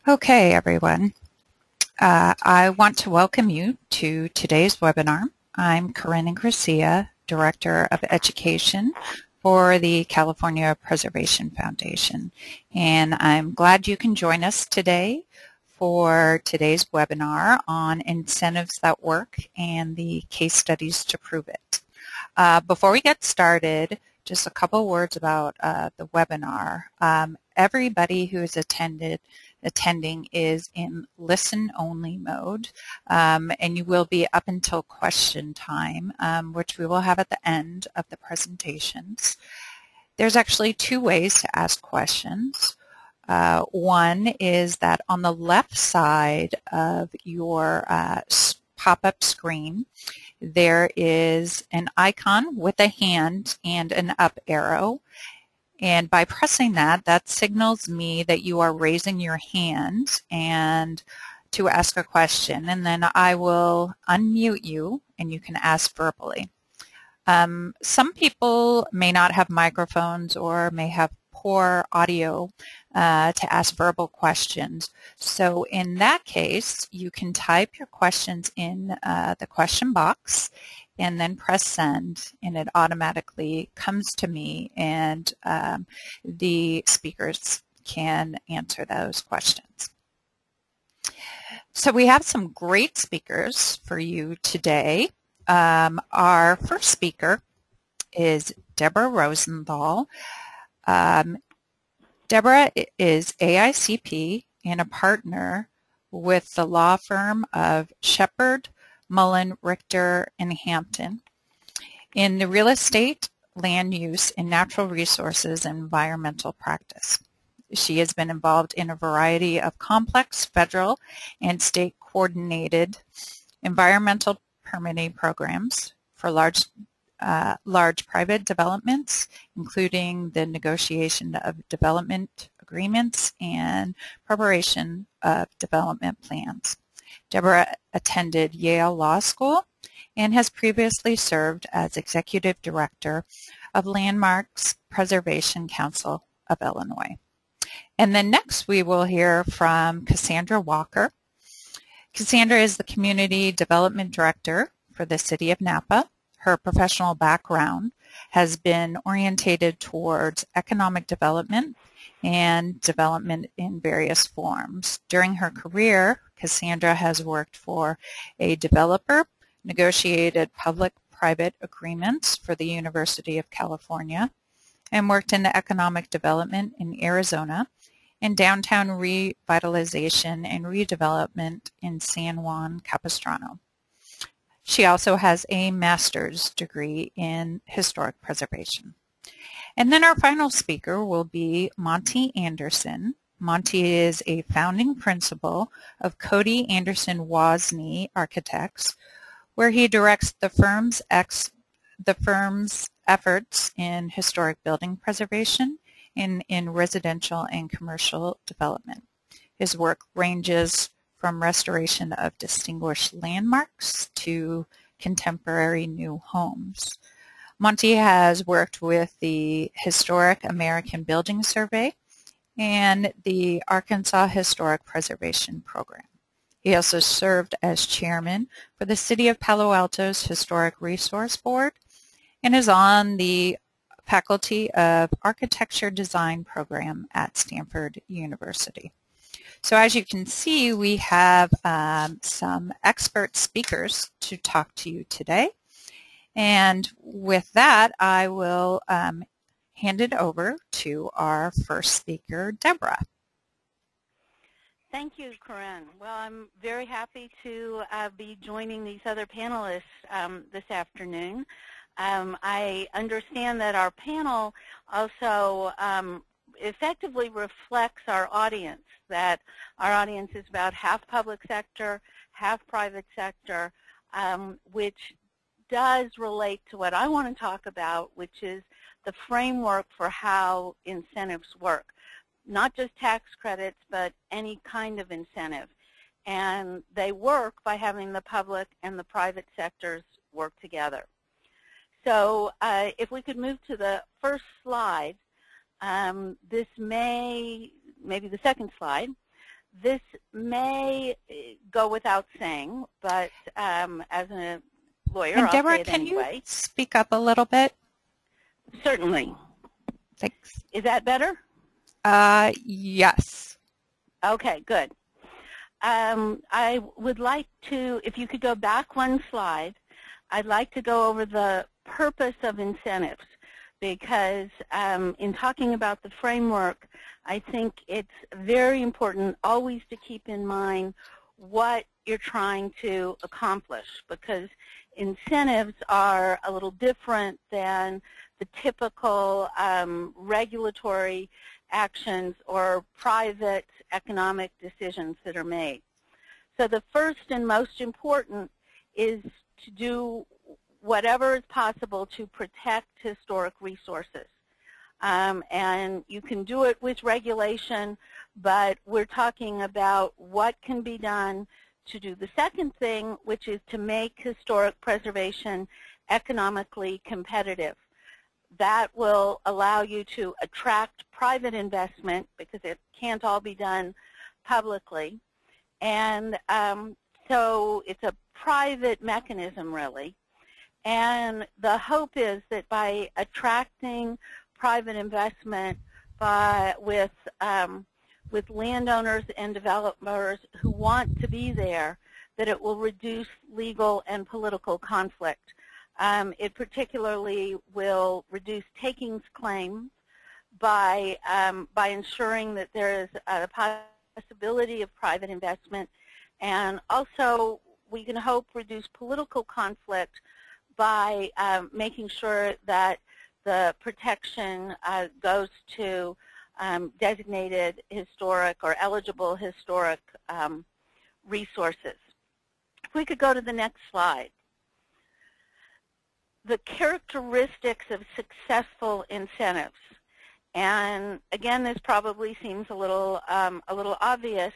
Okay, everyone. I want to welcome you to today's webinar. I'm Corinne Garcia, Director of Education for the California Preservation Foundation, and I'm glad you can join us today for today's webinar on incentives that work and the case studies to prove it. Before we get started, just a couple words about the webinar. Everybody who is attending is in listen-only mode, and you will be up until question time, which we will have at the end of the presentations. There's actually two ways to ask questions. One is that on the left side of your pop-up screen, there is an icon with a hand and an up arrow. And by pressing that, that signals me that you are raising your hand and to ask a question. And then I will unmute you and you can ask verbally. Some people may not have microphones or may have poor audio to ask verbal questions. So in that case, you can type your questions in the question box and then press send, and it automatically comes to me, and the speakers can answer those questions. So we have some great speakers for you today. Our first speaker is Deborah Rosenthal. Deborah is AICP and a partner with the law firm of Shepard, Mullen, Richter, and Hampton in the real estate, land use, and natural resources and environmental practice. She has been involved in a variety of complex federal and state coordinated environmental permitting programs for large private developments, including the negotiation of development agreements and preparation of development plans. Deborah attended Yale Law School and has previously served as Executive Director of Landmarks Preservation Council of Illinois. And then next we will hear from Cassandra Walker. Cassandra is the Community Development Director for the City of Napa. Her professional background has been orientated towards economic development and development in various forms. During her career, Cassandra has worked for a developer, negotiated public-private agreements for the University of California, and worked in economic development in Arizona and downtown revitalization and redevelopment in San Juan Capistrano. She also has a master's degree in historic preservation. And then our final speaker will be Monty Anderson. Monty is a founding principal of Cody Anderson Wozni Architects, where he directs the firm's efforts in historic building preservation and in residential and commercial development. His work ranges from restoration of distinguished landmarks to contemporary new homes. Monty has worked with the Historic American Building Survey and the Arkansas Historic Preservation Program. He also served as chairman for the City of Palo Alto's Historic Resource Board and is on the Faculty of Architecture Design program at Stanford University. So as you can see, we have some expert speakers to talk to you today. And with that, I will hand it over to our first speaker, Deborah. Thank you, Corinne. Well, I'm very happy to be joining these other panelists this afternoon. I understand that our panel also effectively reflects our audience, that our audience is about half public sector, half private sector, which does relate to what I want to talk about, which is the framework for how incentives work. Not just tax credits, but any kind of incentive. And they work by having the public and the private sectors work together. So if we could move to the first slide, maybe the second slide. This may go without saying, but as a lawyer, And I'll Deborah, say it can anyway. you speak up a little bit? Certainly. Thanks. Is that better? Yes. Okay, good. I would like to, if you could go back one slide, I'd like to go over the purpose of incentives, because in talking about the framework, I think it's very important always to keep in mind what you're trying to accomplish, because incentives are a little different than the typical regulatory actions or private economic decisions that are made. So the first and most important is to do whatever is possible to protect historic resources. And you can do it with regulation, but we're talking about what can be done to do the second thing, which is to make historic preservation economically competitive. That will allow you to attract private investment, because it can't all be done publicly. And so it's a private mechanism, really. And the hope is that by attracting private investment with landowners and developers who want to be there, that it will reduce legal and political conflict. It particularly will reduce takings claims by ensuring that there is a possibility of private investment, and also we can hope reduce political conflict by making sure that the protection goes to designated historic or eligible historic resources. If we could go to the next slide. The characteristics of successful incentives. And again, this probably seems a little obvious.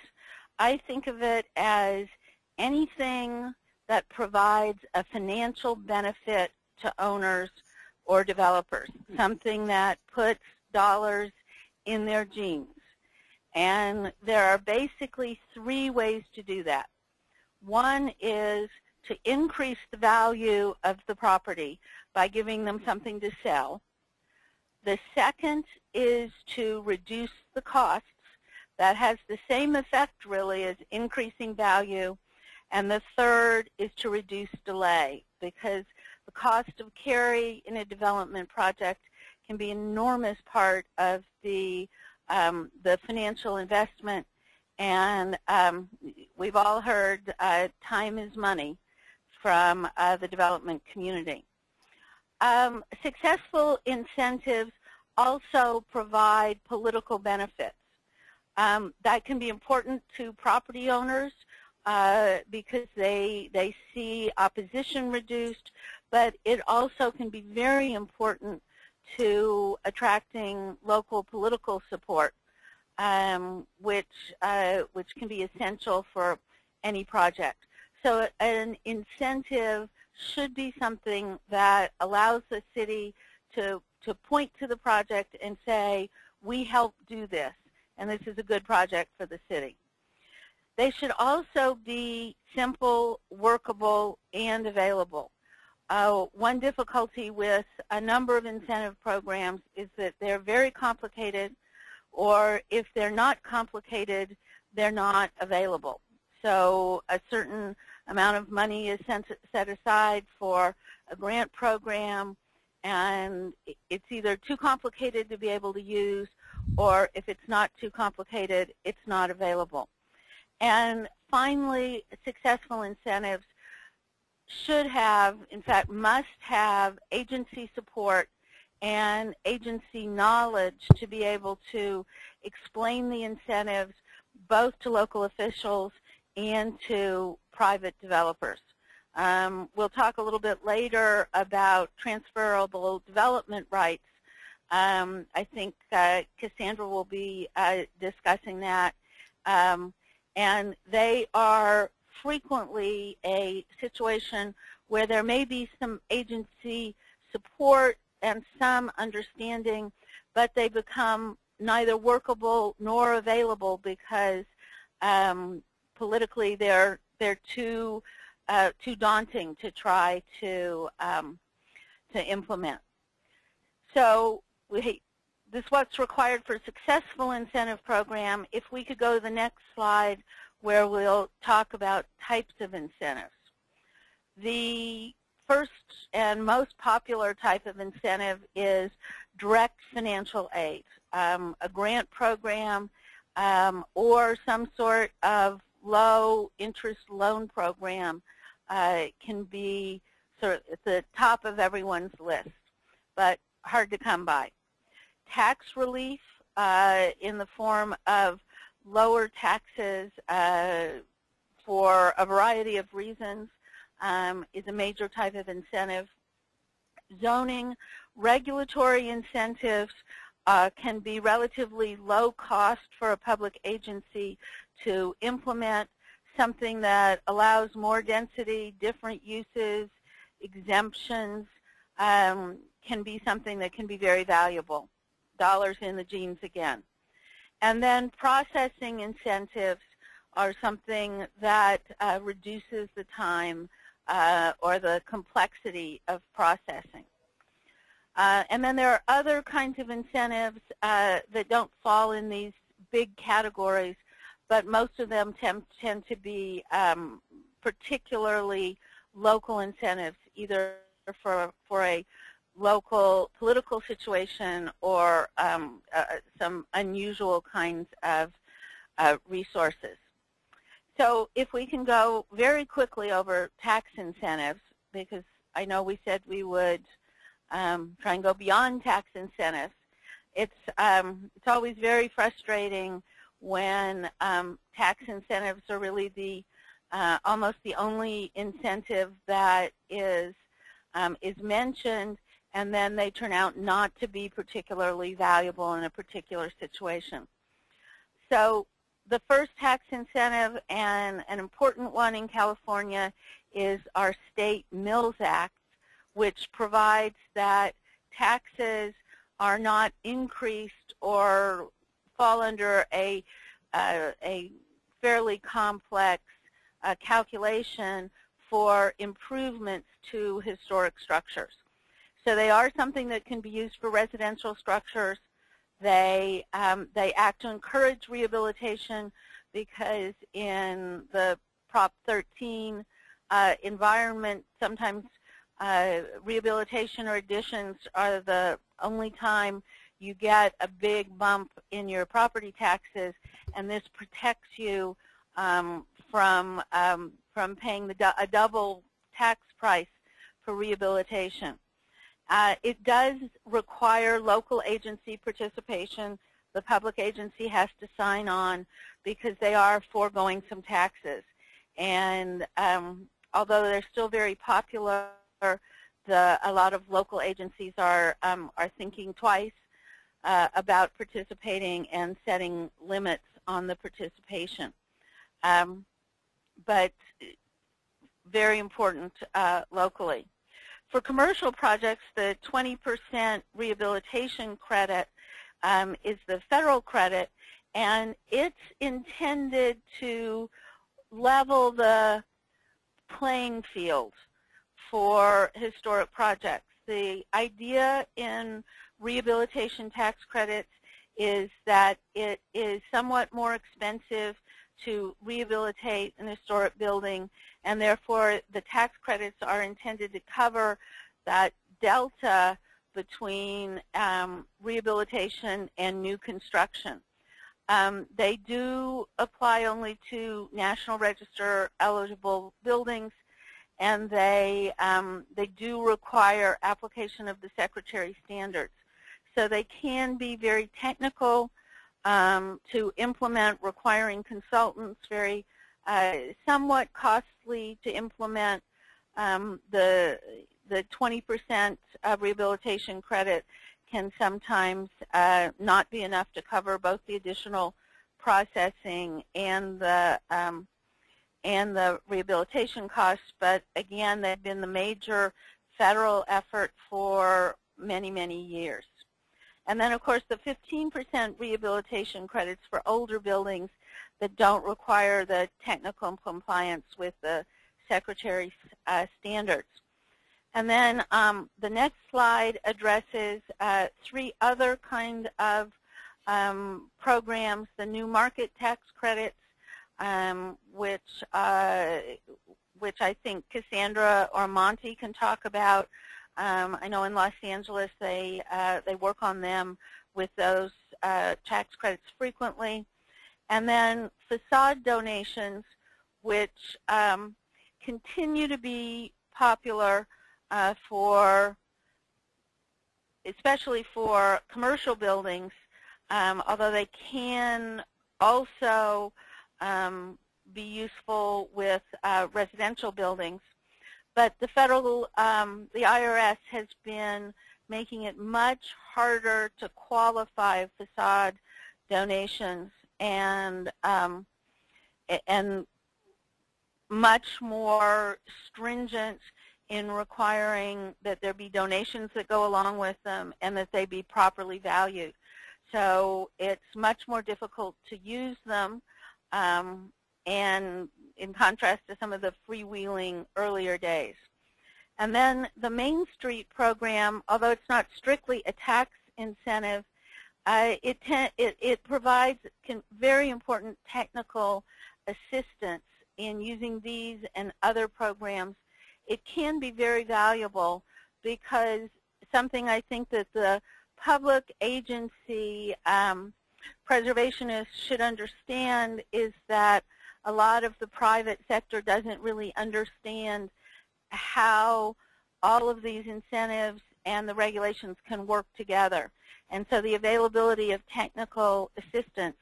I think of it as anything that provides a financial benefit to owners or developers, something that puts dollars in their jeans. And there are basically three ways to do that. One is to increase the value of the property by giving them something to sell. The second is to reduce the costs. That has the same effect, really, as increasing value. And the third is to reduce delay, because the cost of carry in a development project can be an enormous part of the financial investment. And we've all heard time is money from the development community. Successful incentives also provide political benefits. That can be important to property owners because they see opposition reduced, but it also can be very important to attracting local political support, which can be essential for any project. So an incentive should be something that allows the city to point to the project and say, we helped do this, and this is a good project for the city. They should also be simple, workable, and available. One difficulty with a number of incentive programs is that they're very complicated, or if they're not complicated, they're not available. So a certain amount of money is set aside for a grant program, and it's either too complicated to be able to use, or if it's not too complicated, it's not available. And finally, successful incentives should have, in fact, must have agency support and agency knowledge to be able to explain the incentives both to local officials and to private developers. We'll talk a little bit later about transferable development rights. I think Cassandra will be discussing that. And they are frequently a situation where there may be some agency support and some understanding, but they become neither workable nor available because politically they're too daunting to try to implement. So this is what's required for a successful incentive program. If we could go to the next slide where we'll talk about types of incentives. The first and most popular type of incentive is direct financial aid, a grant program or some sort of low interest loan program can be sort of at the top of everyone's list, but hard to come by. Tax relief in the form of lower taxes for a variety of reasons is a major type of incentive. Zoning, regulatory incentives can be relatively low cost for a public agency to implement, something that allows more density, different uses, exemptions, can be something that can be very valuable. Dollars in the jeans again. And then processing incentives are something that reduces the time or the complexity of processing. And then there are other kinds of incentives that don't fall in these big categories, but most of them tend to be particularly local incentives, either for a local political situation or some unusual kinds of resources. So if we can go very quickly over tax incentives, because I know we said we would try and go beyond tax incentives. It's always very frustrating when tax incentives are really the almost the only incentive that is mentioned, and then they turn out not to be particularly valuable in a particular situation. So the first tax incentive, and an important one in California, is our State Mills Act, which provides that taxes are not increased or fall under a fairly complex calculation for improvements to historic structures. So they are something that can be used for residential structures. They act to encourage rehabilitation because in the Prop 13 environment, sometimes rehabilitation or additions are the only time you get a big bump in your property taxes, and this protects you from paying a double tax price for rehabilitation. It does require local agency participation. The public agency has to sign on because they are foregoing some taxes. And although they're still very popular, a lot of local agencies are thinking twice about participating and setting limits on the participation. But very important locally. For commercial projects, the 20% rehabilitation credit is the federal credit, and it's intended to level the playing field for historic projects. The idea in rehabilitation tax credits is that it is somewhat more expensive to rehabilitate an historic building, and therefore the tax credits are intended to cover that delta between rehabilitation and new construction. They do apply only to National Register eligible buildings, and they do require application of the Secretary standards. So they can be very technical to implement, requiring consultants, very somewhat costly to implement. The 20% of rehabilitation credit can sometimes not be enough to cover both the additional processing and the rehabilitation costs. But again, they've been the major federal effort for many, many years. And then, of course, the 15% rehabilitation credits for older buildings that don't require the technical compliance with the Secretary's standards. And then the next slide addresses 3 other kind of programs: the new market tax credits, which I think Cassandra or Monty can talk about. I know in Los Angeles they work on them with those tax credits frequently. And then facade donations, which continue to be popular especially for commercial buildings, although they can also be useful with residential buildings. But the the IRS has been making it much harder to qualify facade donations, and much more stringent in requiring that there be donations that go along with them and that they be properly valued. So it's much more difficult to use them, and in contrast to some of the freewheeling earlier days. And then the Main Street program, although it's not strictly a tax incentive, it provides very important technical assistance in using these and other programs. It can be very valuable because something I think that the public agency preservationists should understand is that a lot of the private sector doesn't really understand how all of these incentives and the regulations can work together. And so the availability of technical assistance,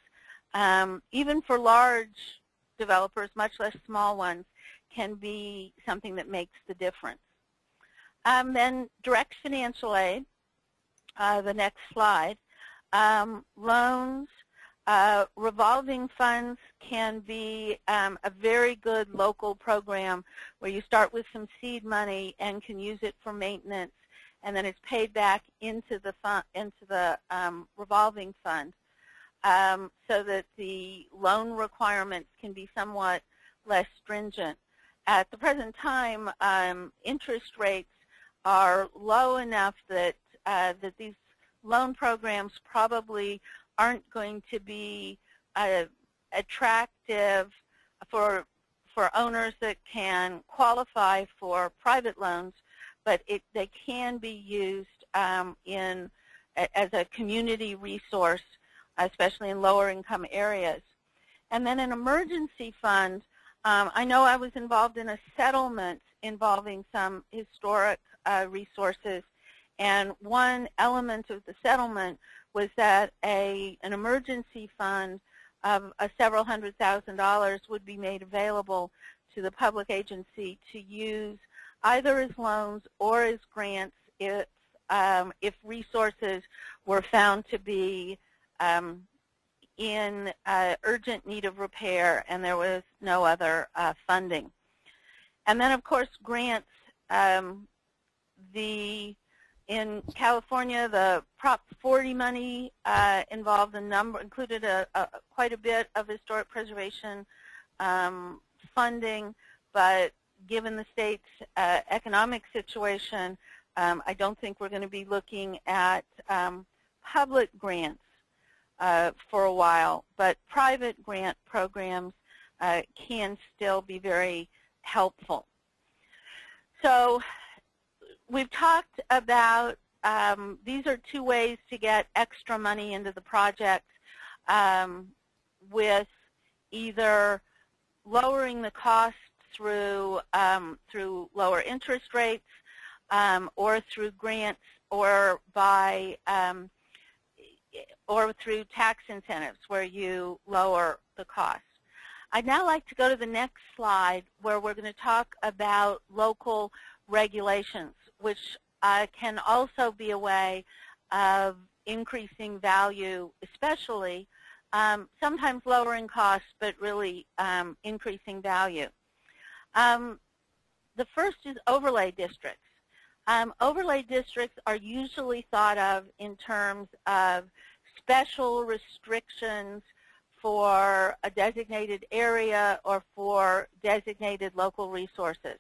even for large developers, much less small ones, can be something that makes the difference. Then direct financial aid, the next slide. Loans, revolving funds can be a very good local program where you start with some seed money and can use it for maintenance, and then it's paid back into the revolving fund, so that the loan requirements can be somewhat less stringent. At the present time, interest rates are low enough that that these loan programs probably aren't going to be attractive for owners that can qualify for private loans, but they can be used as a community resource, especially in lower income areas. And then an emergency fund. I know I was involved in a settlement involving some historic resources, and one element of the settlement was that an emergency fund of several $100,000 would be made available to the public agency to use either as loans or as grants if resources were found to be in urgent need of repair and there was no other funding. And then, of course, grants. In California, the Prop 40 money included quite a bit of historic preservation funding, but given the state's economic situation, I don't think we're going to be looking at public grants for a while, but private grant programs can still be very helpful. So we've talked about these are 2 ways to get extra money into the project, with either lowering the cost through lower interest rates, or through grants, or or through tax incentives where you lower the cost. I'd now like to go to the next slide where we're going to talk about local regulations, which can also be a way of increasing value, especially sometimes lowering costs, but really increasing value. The first is overlay districts. Overlay districts are usually thought of in terms of special restrictions for a designated area or for designated local resources.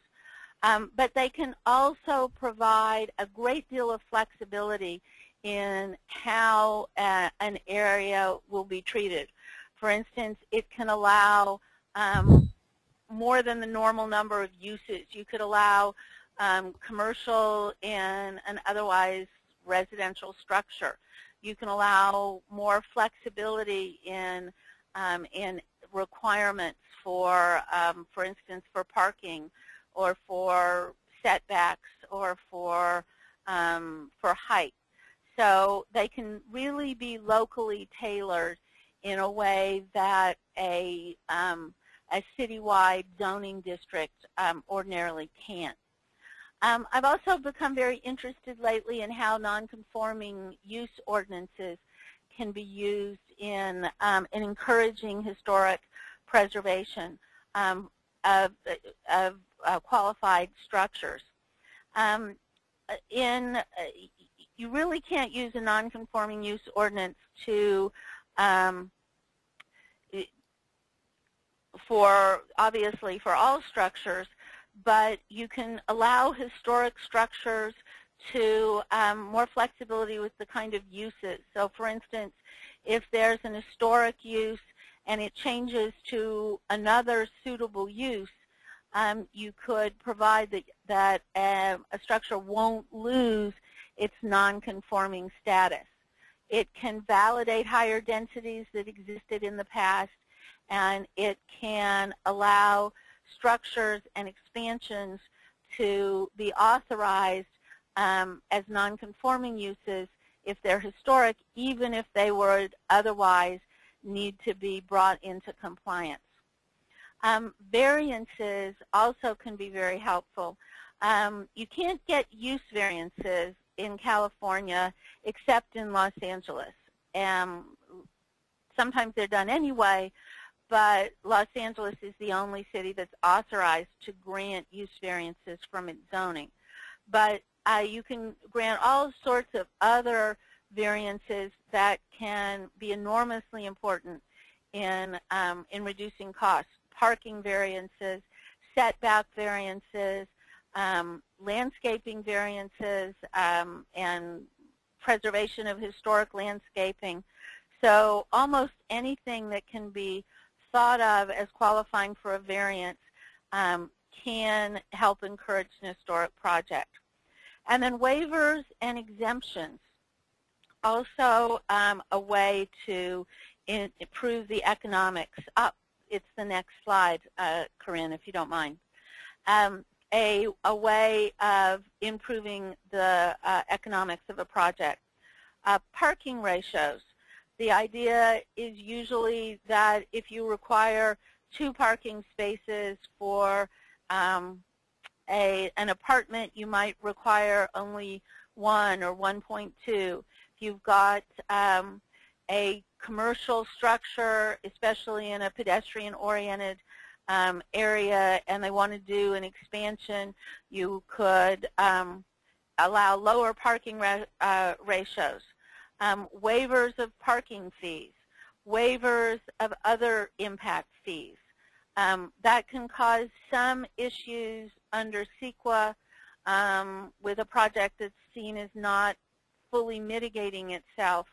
But they can also provide a great deal of flexibility in how an area will be treated. For instance, it can allow more than the normal number of uses. You could allow commercial in an otherwise residential structure. You can allow more flexibility in requirements for instance, for parking, or for setbacks, or for height. So they can really be locally tailored in a way that a citywide zoning district ordinarily can't. I've also become very interested lately in how nonconforming use ordinances can be used in encouraging historic preservation of qualified structures. You really can't use a nonconforming use ordinance to obviously for all structures, but you can allow historic structures to more flexibility with the kind of uses. So for instance, if there's an historic use and it changes to another suitable use, you could provide that a structure won't lose its non-conforming status. It can validate higher densities that existed in the past, and it can allow structures and expansions to be authorized as non-conforming uses if they're historic, even if they would otherwise need to be brought into compliance. Variances also can be very helpful. You can't get use variances in California except in Los Angeles. Sometimes they're done anyway, but Los Angeles is the only city that's authorized to grant use variances from its zoning. But you can grant all sorts of other variances that can be enormously important in reducing costs. Parking variances, setback variances, landscaping variances, and preservation of historic landscaping. So almost anything that can be thought of as qualifying for a variance can help encourage an historic project. And then waivers and exemptions, also a way to improve the economics. It's the next slide, Corinne, if you don't mind. A way of improving the economics of a project. Parking ratios. The idea is usually that if you require 2 parking spaces for an apartment, you might require only 1 or 1.2. If you've got a commercial structure, especially in a pedestrian-oriented area, and they want to do an expansion, you could allow lower parking ratios. Waivers of parking fees, waivers of other impact fees. That can cause some issues under CEQA with a project that's seen as not fully mitigating itself,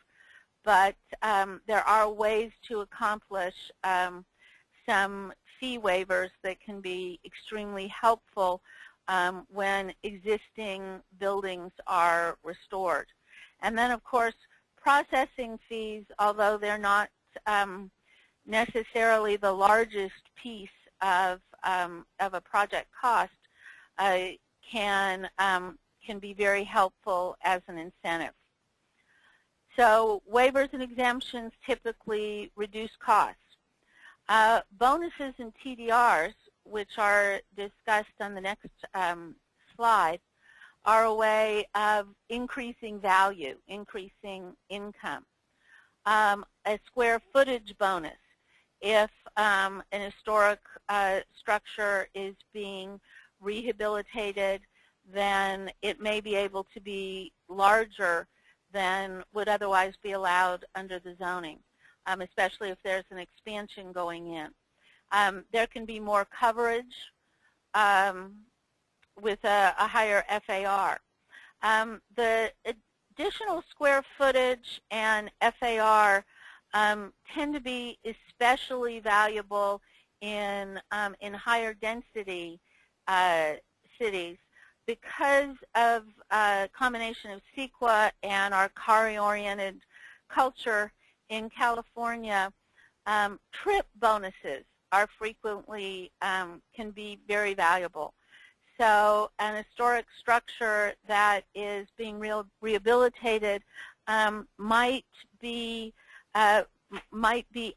but there are ways to accomplish some fee waivers that can be extremely helpful when existing buildings are restored. And then, of course, processing fees, although they're not necessarily the largest piece of a project cost, can be very helpful as an incentive. So waivers and exemptions typically reduce costs. Bonuses and TDRs, which are discussed on the next slide, are a way of increasing value, increasing income. A square footage bonus. If an historic structure is being rehabilitated, then it may be able to be larger than would otherwise be allowed under the zoning, especially if there's an expansion going in. There can be more coverage with a higher FAR. The additional square footage and FAR tend to be especially valuable in higher density cities because of a combination of CEQA and our CARI-oriented culture in California. Trip bonuses are frequently can be very valuable. So an historic structure that is being rehabilitated might be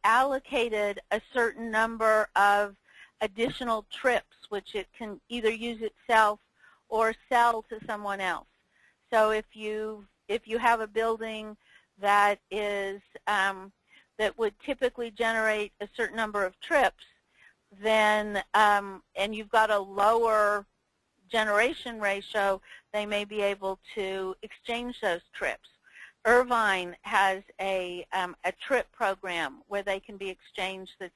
allocated a certain number of additional trips, which it can either use itself or sell to someone else. So if you have a building that is that would typically generate a certain number of trips, then and you've got a lower generation ratio, they may be able to exchange those trips. Irvine has a trip program where they can be exchanged that's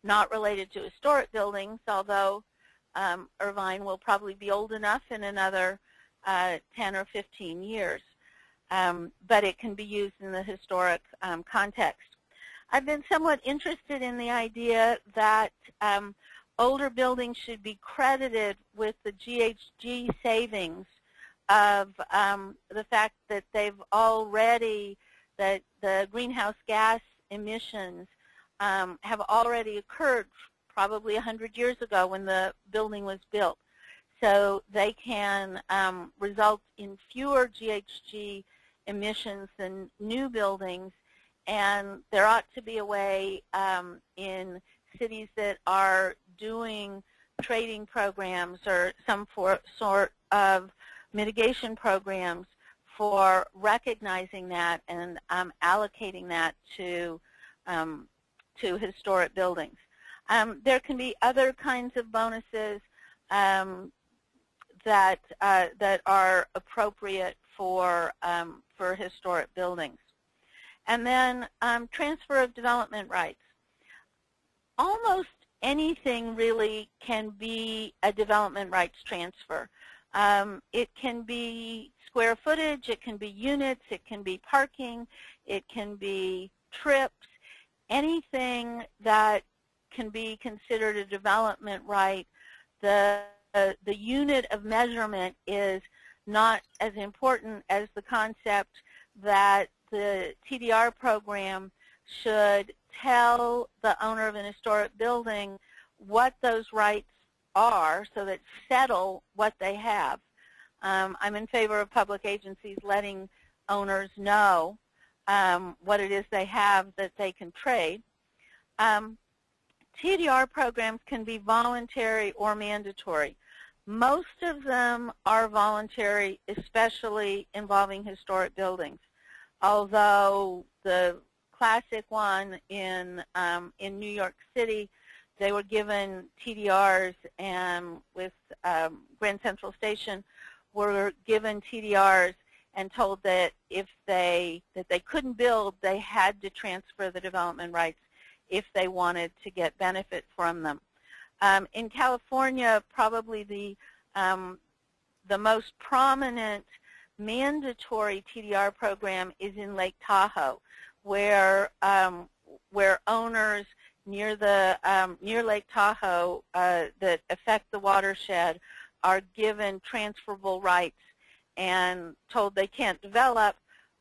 not related to historic buildings, although Irvine will probably be old enough in another 10 or 15 years. But it can be used in the historic context. I've been somewhat interested in the idea that older buildings should be credited with the GHG savings of the fact that they've already, that the greenhouse gas emissions have already occurred probably 100 years ago when the building was built. So they can result in fewer GHG emissions than new buildings, and there ought to be a way in cities that are doing trading programs or some sort of mitigation programs for recognizing that and allocating that to historic buildings. There can be other kinds of bonuses that are appropriate for historic buildings. And then transfer of development rights. Almost anything really can be a development rights transfer. It can be square footage, it can be units, it can be parking, it can be trips. Anything that can be considered a development right, the unit of measurement is not as important as the concept that the TDR program should tell the owner of an historic building what those rights are so that settle what they have. I'm in favor of public agencies letting owners know what it is they have that they can trade. TDR programs can be voluntary or mandatory. Most of them are voluntary, especially involving historic buildings, although the classic one in New York City, they were given TDRs, and with Grand Central Station were given TDRs and told that if they couldn't build, they had to transfer the development rights if they wanted to get benefit from them. In California, probably the most prominent mandatory TDR program is in Lake Tahoe, where owners near Lake Tahoe that affect the watershed are given transferable rights and told they can't develop,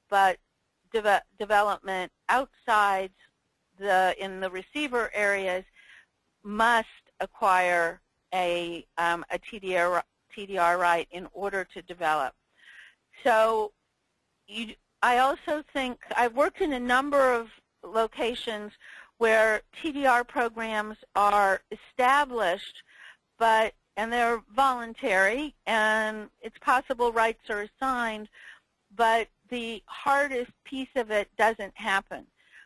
but development outside in the receiver areas must acquire a TDR right in order to develop. So I also think I've worked in a number of locations where TDR programs are established, and they're voluntary, and it's possible rights are assigned, but the hardest piece of it doesn't happen,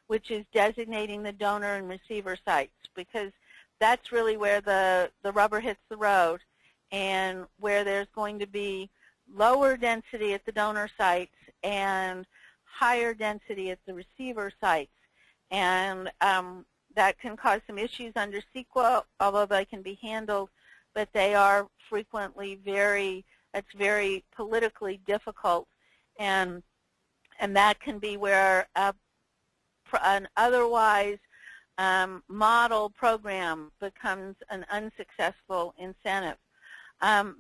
which is designating the donor and receiver sites, because that's really where the rubber hits the road. and where there's going to be lower density at the donor sites and higher density at the receiver sites. And that can cause some issues under CEQA, although they can be handled, but they are frequently it's very politically difficult. And that can be where an otherwise model program becomes an unsuccessful incentive.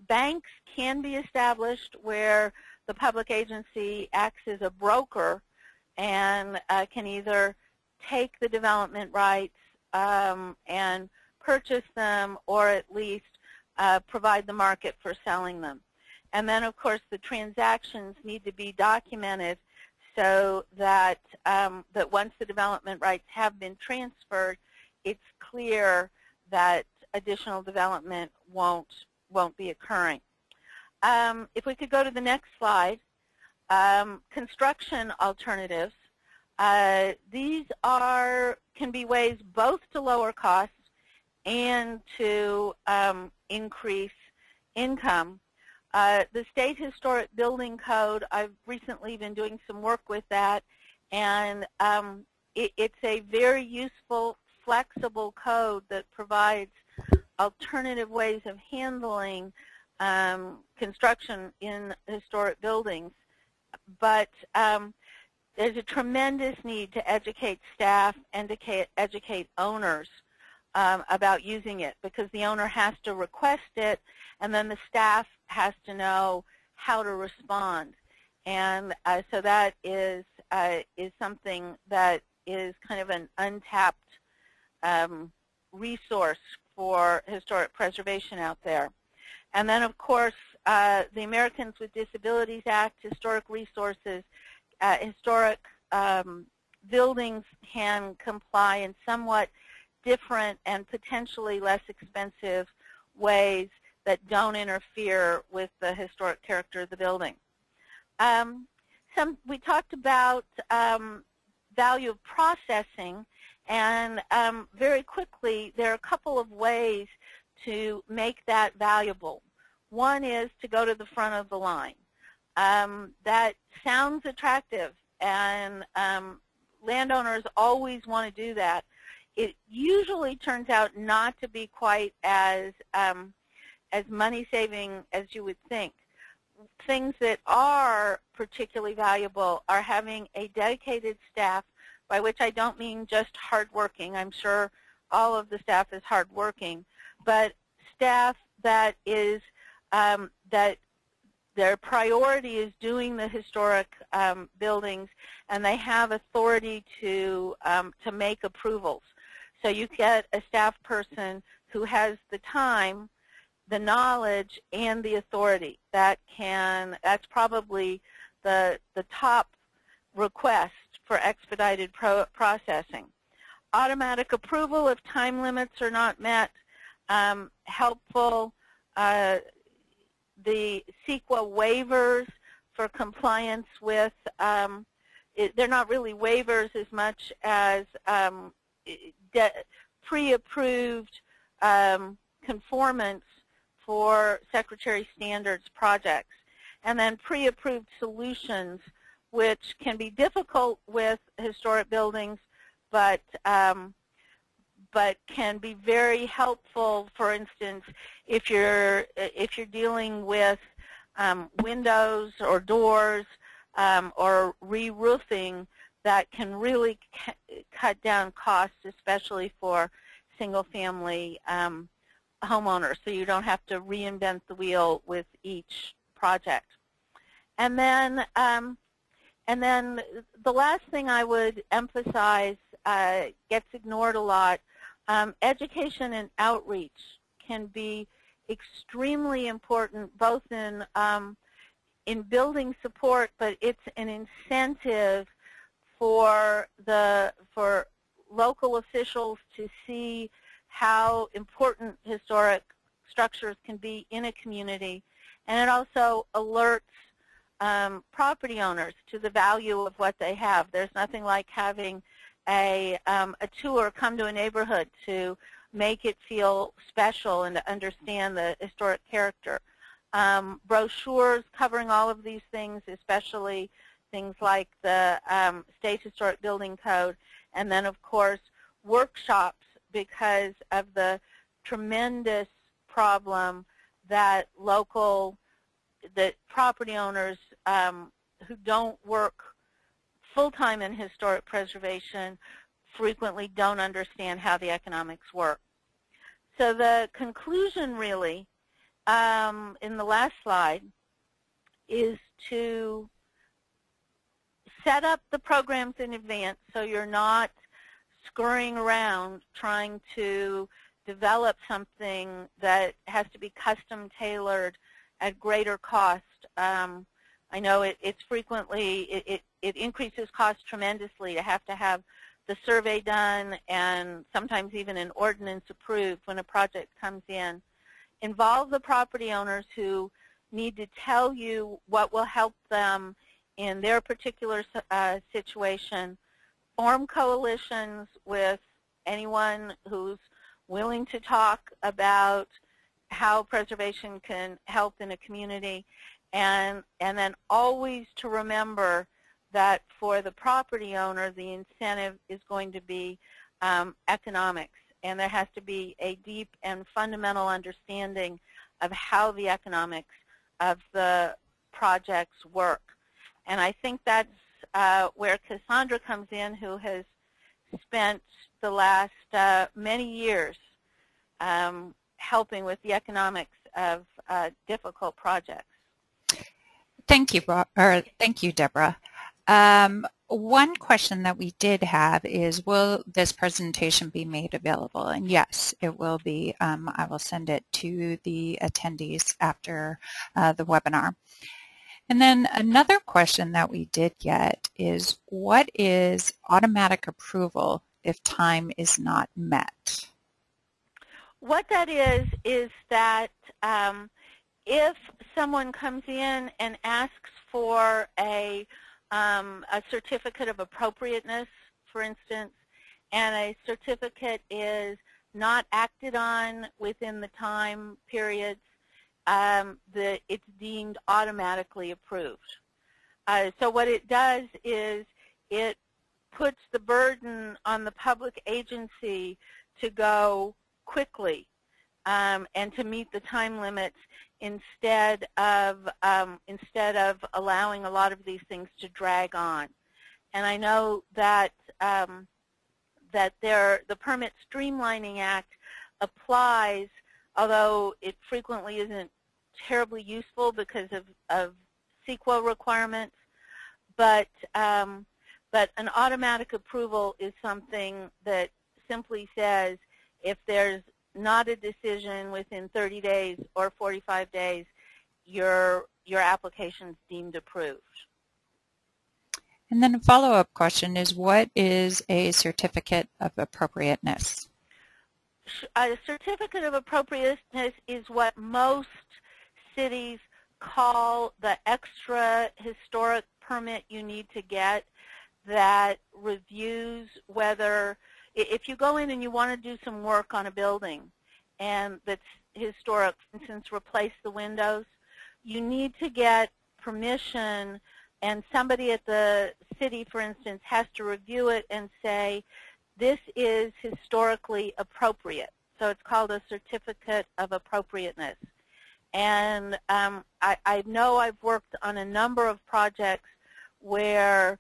Banks can be established where the public agency acts as a broker and can either take the development rights and purchase them, or at least provide the market for selling them. And then, of course, the transactions need to be documented so that that once the development rights have been transferred, it's clear that additional development won't be occurring. If we could go to the next slide, construction alternatives. These can be ways both to lower costs and to increase income. The State Historic Building Code, I've recently been doing some work with that, and it's a very useful, flexible code that provides alternative ways of handling construction in historic buildings. But there's a tremendous need to educate staff and to educate owners about using it, because the owner has to request it, and then the staff has to know how to respond. And so that is something that is kind of an untapped resource for historic preservation out there. And then, of course, the Americans with Disabilities Act, historic resources, historic buildings can comply in somewhat different and potentially less expensive ways that don't interfere with the historic character of the building. We talked about value of processing, and very quickly there are a couple of ways to make that valuable. One is to go to the front of the line. That sounds attractive, and landowners always want to do that. It usually turns out not to be quite as money-saving as you would think. Things that are particularly valuable are having a dedicated staff, by which I don't mean just hardworking. I'm sure all of the staff is hardworking, but staff that is that their priority is doing the historic buildings, and they have authority to make approvals. So you get a staff person who has the time, the knowledge, and the authority. That's probably the top request for expedited processing. Automatic approval if time limits are not met, helpful. The CEQA waivers for compliance with, they're not really waivers as much as pre-approved conformance for Secretary Standards projects, and then pre-approved solutions, which can be difficult with historic buildings, but can be very helpful. For instance, if you're dealing with windows or doors or re-roofing, that can really cut down costs, especially for single-family homeowners, so you don't have to reinvent the wheel with each project. And then the last thing I would emphasize gets ignored a lot. Education and outreach can be extremely important, both in building support, but it's an incentive for local officials to see how important historic structures can be in a community, and it also alerts property owners to the value of what they have. There's nothing like having a tour come to a neighborhood to make it feel special and to understand the historic character. Brochures covering all of these things, especially things like the State Historic Building Code, and then of course workshops because of the tremendous problem that property owners who don't work full-time in historic preservation frequently don't understand how the economics work. So the conclusion really in the last slide is to set up the programs in advance so you're not scurrying around trying to develop something that has to be custom tailored at greater cost. I know it's frequently, it increases cost tremendously to have the survey done and sometimes even an ordinance approved when a project comes in. Involve the property owners who need to tell you what will help them in their particular situation. Form coalitions with anyone who's willing to talk about how preservation can help in a community, and then always to remember that for the property owner the incentive is going to be economics, and there has to be a deep and fundamental understanding of how the economics of the projects work. And I think that's where Cassandra comes in, who has spent the last many years helping with the economics of difficult projects. Thank you, Deborah. One question that we did have is, will this presentation be made available? And yes, it will be. I will send it to the attendees after the webinar. And then another question that we did get is, what is automatic approval if time is not met? What that is that if someone comes in and asks for a certificate of appropriateness, for instance, and a certificate is not acted on within the time periods, it's deemed automatically approved. So what it does is it puts the burden on the public agency to go quickly and to meet the time limits instead of allowing a lot of these things to drag on. And I know that the Permit Streamlining Act applies, although it frequently isn't terribly useful because of CEQA requirements, but an automatic approval is something that simply says if there's not a decision within 30 days or 45 days, your application's deemed approved. And then a follow-up question is, what is a certificate of appropriateness? A certificate of appropriateness is what most cities call the extra historic permit you need to get that reviews whether, if you go in and you want to do some work on a building and that's historic, for instance, replace the windows, you need to get permission, and somebody at the city, for instance, has to review it and say, this is historically appropriate. So it's called a certificate of appropriateness. And I know I've worked on a number of projects where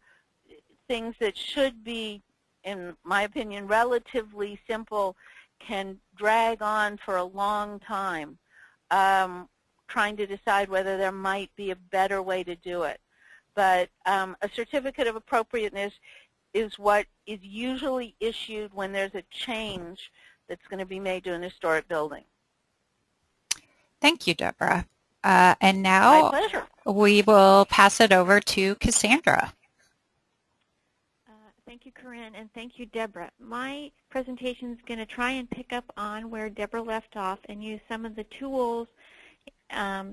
things that should be, in my opinion, relatively simple can drag on for a long time, trying to decide whether there might be a better way to do it. But a certificate of appropriateness is what is usually issued when there's a change that's going to be made to an historic building. Thank you, Deborah. And now my pleasure. We will pass it over to Cassandra. Thank you, Corinne, and thank you, Deborah. My presentation is going to try and pick up on where Deborah left off and use some of the tools.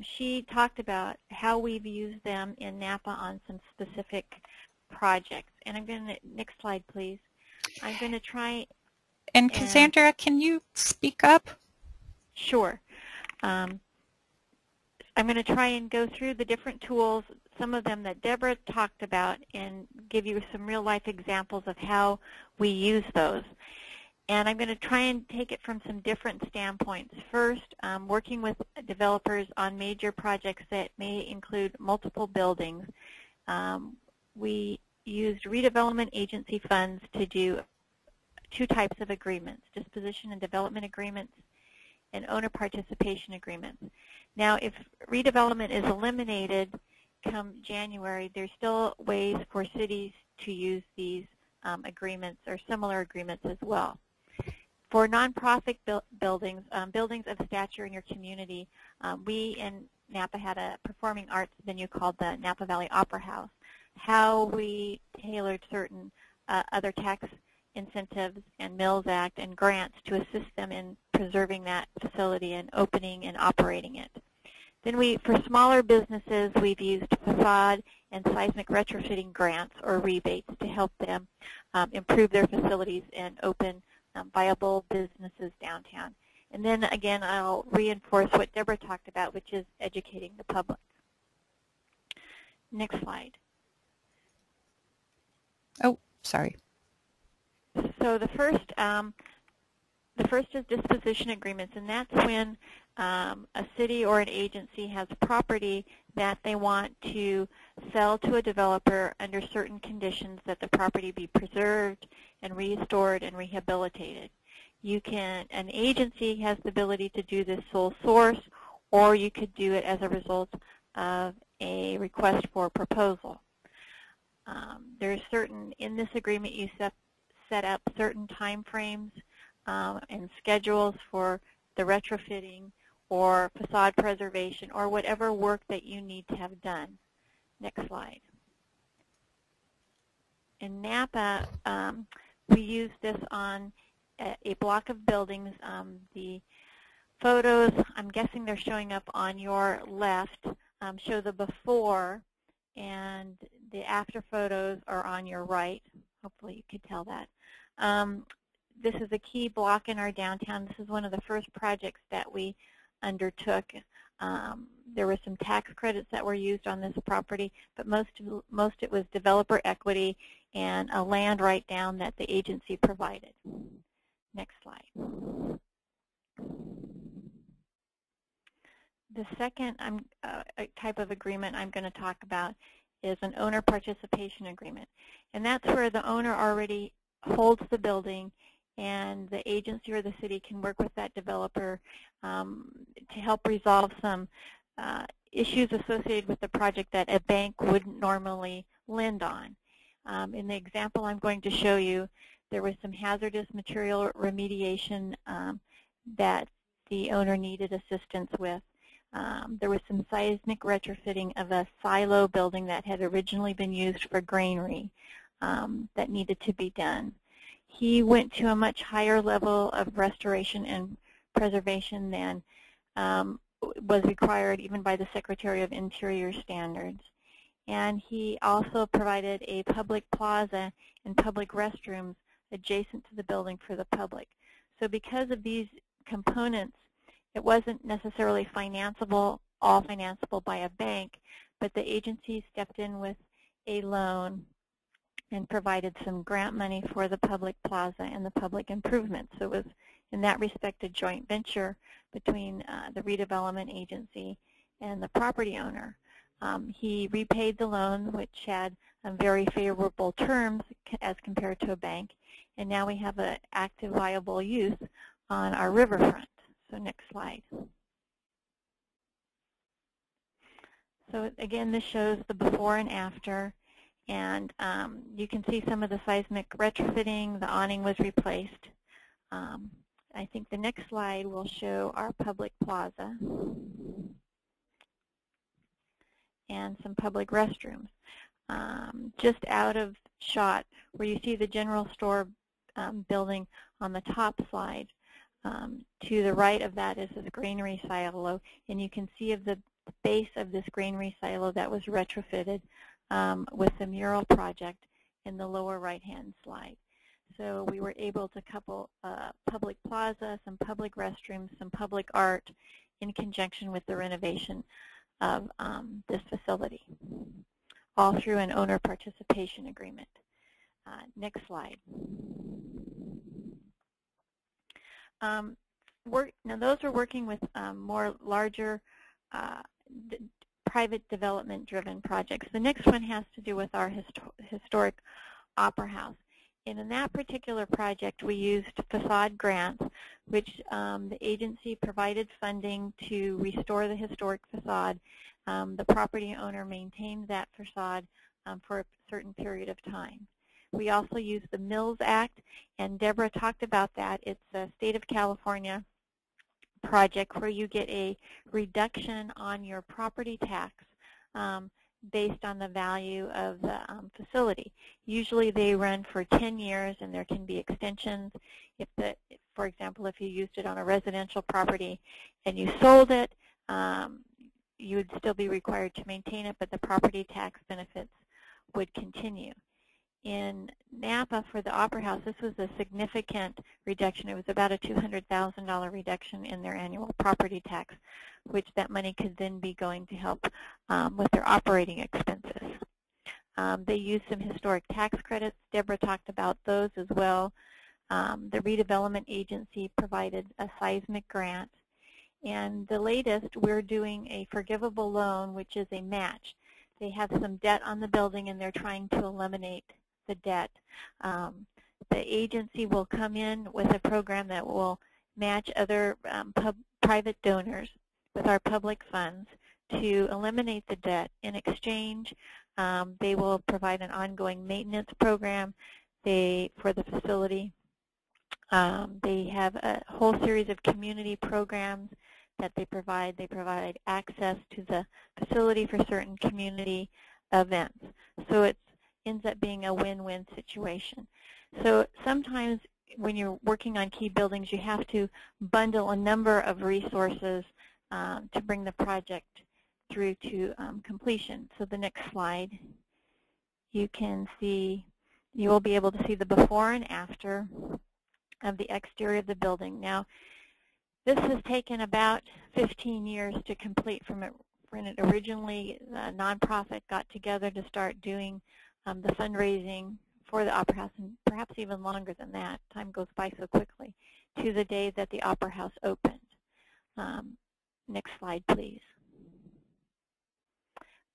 She talked about how we've used them in Napa on some specific projects. And I'm going to, next slide, please. I'm going to try. And Cassandra, can you speak up? Sure. I'm going to try and go through the different tools, some of them that Deborah talked about, and give you some real-life examples of how we use those. And I'm going to try and take it from some different standpoints. First, working with developers on major projects that may include multiple buildings. We used redevelopment agency funds to do two types of agreements, disposition and development agreements and owner participation agreements. Now, if redevelopment is eliminated come January, there's still ways for cities to use these agreements or similar agreements as well. For nonprofit buildings, buildings of stature in your community, we in Napa had a performing arts venue called the Napa Valley Opera House. How we tailored certain other tax incentives and Mills Act and grants to assist them in preserving that facility and opening and operating it. Then for smaller businesses, we've used FAÇADE and SEISMIC retrofitting grants or rebates to help them improve their facilities and open viable businesses downtown. And then again, I'll reinforce what Deborah talked about, which is educating the public. Next slide. Oh, sorry. So the first is disposition agreements, and that's when a city or an agency has property that they want to sell to a developer under certain conditions that the property be preserved and restored and rehabilitated. An agency has the ability to do this sole source, or you could do it as a result of a request for proposal. There's in this agreement you set up certain time frames and schedules for the retrofitting or facade preservation or whatever work that you need to have done. Next slide. In Napa, we use this on a block of buildings. The photos, I'm guessing they're showing up on your left, show the before, and the after photos are on your right. Hopefully you could tell that. This is a key block in our downtown. This is one of the first projects that we undertook. There were some tax credits that were used on this property, but most it was developer equity and a land write-down that the agency provided. Next slide. The second type of agreement I'm going to talk about is an owner participation agreement. And that's where the owner already holds the building and the agency or the city can work with that developer to help resolve some issues associated with the project that a bank wouldn't normally lend on. In the example I'm going to show you, there was some hazardous material remediation that the owner needed assistance with. There was some seismic retrofitting of a silo building that had originally been used for granary that needed to be done. He went to a much higher level of restoration and preservation than was required even by the Secretary of Interior standards. And he also provided a public plaza and public restrooms adjacent to the building for the public. So because of these components, it wasn't necessarily all financeable by a bank, but the agency stepped in with a loan and provided some grant money for the public plaza and the public improvements. So it was, in that respect, a joint venture between the redevelopment agency and the property owner. He repaid the loan, which had very favorable terms as compared to a bank, and now we have an active, viable use on our riverfront. So next slide. So again, this shows the before and after, and you can see some of the seismic retrofitting. The awning was replaced. I think the next slide will show our public plaza and some public restrooms. Just out of shot, where you see the general store building on the top slide, to the right of that is this granary silo, and you can see of the base of this granary silo that was retrofitted with the mural project in the lower right-hand slide. So we were able to couple public plaza, some public restrooms, some public art in conjunction with the renovation of this facility, all through an owner participation agreement. Next slide. Now those are working with more larger private development-driven projects. The next one has to do with our historic Opera House. And in that particular project, we used facade grants, which the agency provided funding to restore the historic facade. The property owner maintained that facade for a certain period of time. We also used the Mills Act, and Deborah talked about that. It's a state of California project where you get a reduction on your property tax based on the value of the facility. Usually they run for 10 years, and there can be extensions. For example, if you used it on a residential property and you sold it, you would still be required to maintain it, but the property tax benefits would continue. In Napa for the Opera House, this was a significant reduction. It was about a $200,000 reduction in their annual property tax, which that money could then be going to help with their operating expenses. They used some historic tax credits. Deborah talked about those as well. The redevelopment agency provided a SEISMIC grant. And the latest, we're doing a forgivable loan, which is a match. They have some debt on the building, and they're trying to eliminate the debt. The agency will come in with a program that will match other private donors with our public funds to eliminate the debt. In exchange, they will provide an ongoing maintenance program for the facility. They have a whole series of community programs that they provide. They provide access to the facility for certain community events. So it ends up being a win-win situation. So sometimes when you're working on key buildings, you have to bundle a number of resources to bring the project through to completion. So the next slide, you will be able to see the before and after of the exterior of the building. Now, this has taken about 15 years to complete from when it originally, the nonprofit got together to start doing the fundraising for the Opera House, and perhaps even longer than that. Time goes by so quickly, to the day that the Opera House opened. Next slide, please.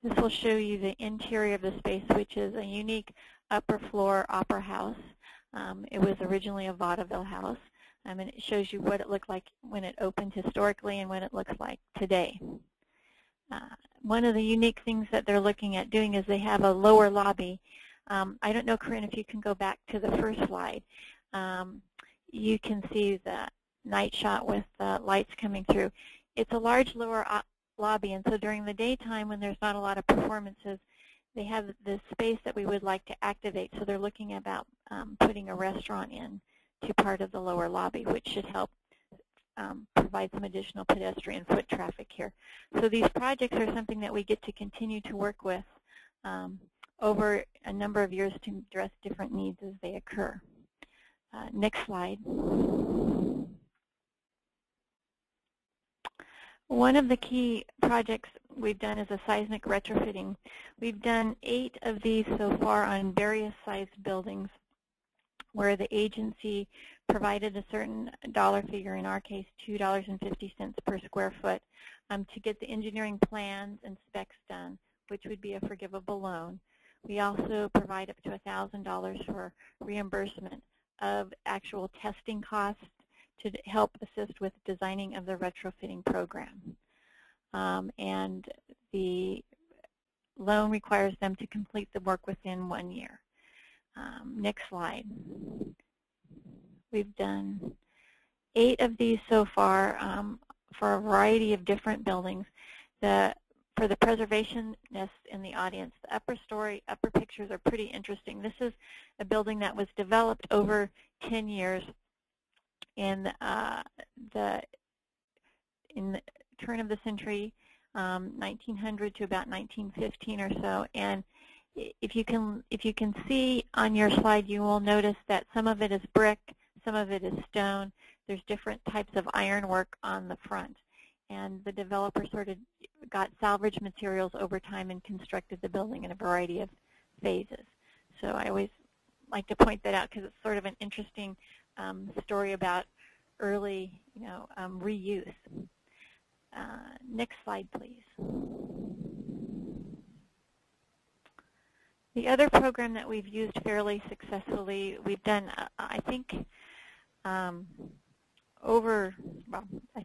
This will show you the interior of the space, which is a unique upper floor Opera House. It was originally a vaudeville house, and it shows you what it looked like when it opened historically and what it looks like today. One of the unique things that they're looking at doing is they have a lower lobby. I don't know, Corinne, if you can go back to the first slide. You can see the night shot with the lights coming through. It's a large lower lobby, and so during the daytime when there's not a lot of performances, they have this space that we would like to activate. So they're looking about putting a restaurant in to part of the lower lobby, which should help provide some additional pedestrian foot traffic here. So these projects are something that we get to continue to work with over a number of years to address different needs as they occur. Next slide. One of the key projects we've done is a seismic retrofitting. We've done 8 of these so far on various sized buildings where the agency provided a certain dollar figure, in our case $2.50 per square foot, to get the engineering plans and specs done, which would be a forgivable loan. We also provide up to $1,000 for reimbursement of actual testing costs to help assist with designing of the retrofitting program. And the loan requires them to complete the work within 1 year. Next slide. We've done 8 of these so far for a variety of different buildings. For the preservationists in the audience, the upper pictures are pretty interesting. This is a building that was developed over 10 years in the turn of the century, 1900 to about 1915 or so, and if you can see on your slide, you will notice that some of it is brick, some of it is stone. There's different types of ironwork on the front. And the developer sort of got salvage materials over time and constructed the building in a variety of phases. So I always like to point that out because it's sort of an interesting story about early, reuse. Next slide, please. The other program that we've used fairly successfully, we've done, I think, I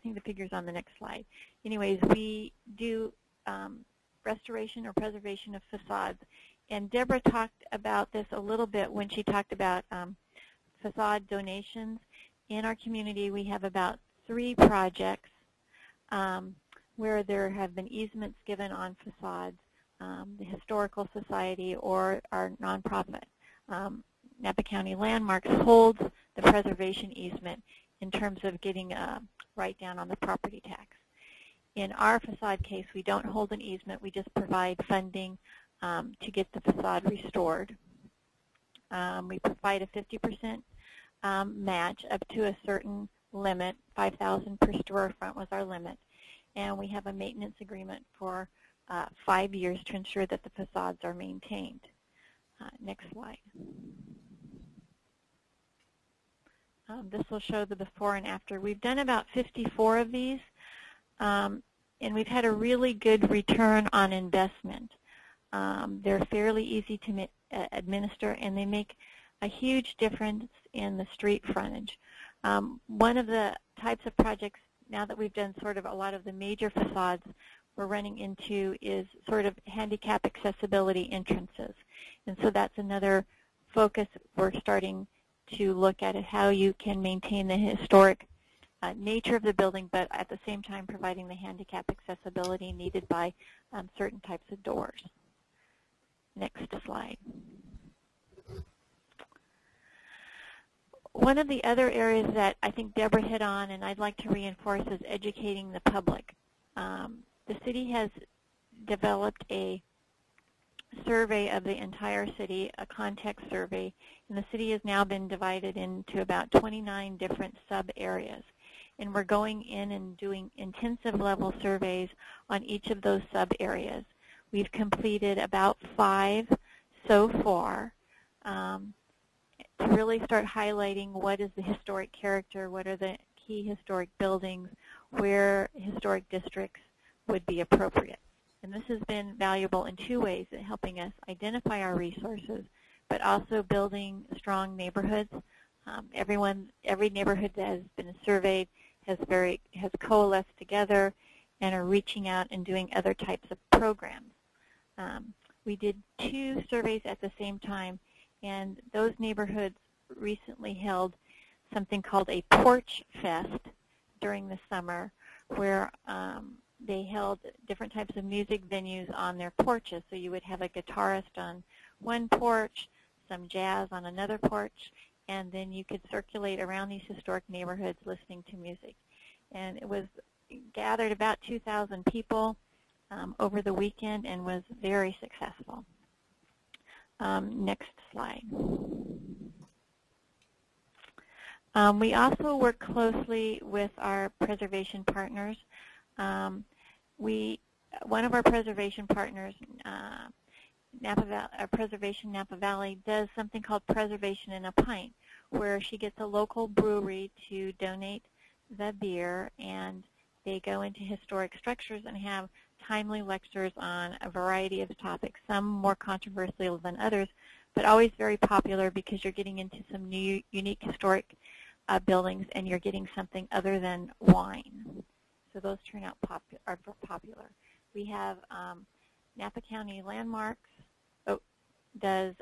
think the figure's on the next slide. Anyways, we do restoration or preservation of facades. And Deborah talked about this a little bit when she talked about facade donations. In our community, we have about 3 projects where there have been easements given on facades. The Historical Society or our nonprofit, Napa County Landmarks, holds the preservation easement in terms of getting a write-down on the property tax. In our facade case, we don't hold an easement. We just provide funding to get the facade restored. We provide a 50% match up to a certain limit. $5,000 per storefront was our limit. And we have a maintenance agreement for 5 years to ensure that the facades are maintained. Next slide. This will show the before and after. We've done about 54 of these, and we've had a really good return on investment. They're fairly easy to administer, and they make a huge difference in the street frontage. One of the types of projects, now that we've done sort of a lot of the major facades, we're running into is sort of handicap accessibility entrances. And so that's another focus we're starting to look at, how you can maintain the historic nature of the building, but at the same time providing the handicap accessibility needed by certain types of doors. Next slide. One of the other areas that I think Deborah hit on and I'd like to reinforce is educating the public. The city has developed a survey of the entire city, a context survey, and the city has now been divided into about 29 different sub-areas. And we're going in and doing intensive level surveys on each of those sub-areas. We've completed about 5 so far to really start highlighting what is the historic character, what are the key historic buildings, where historic districts would be appropriate. And this has been valuable in 2 ways, helping us identify our resources, but also building strong neighborhoods. Every neighborhood that has been surveyed has coalesced together and are reaching out and doing other types of programs. We did 2 surveys at the same time, and those neighborhoods recently held something called a Porch Fest during the summer, where they held different types of music venues on their porches. So you would have a guitarist on one porch, some jazz on another porch, and then you could circulate around these historic neighborhoods listening to music. And it was gathered about 2,000 people over the weekend and was very successful. Next slide. We also work closely with our preservation partners. One of our preservation partners, Preservation Napa Valley, does something called Preservation in a Pint, where she gets a local brewery to donate the beer, and they go into historic structures and have timely lectures on a variety of topics, some more controversial than others, but always very popular because you're getting into some new, unique historic buildings, and you're getting something other than wine. So those turn out popular. We have Napa County Landmarks does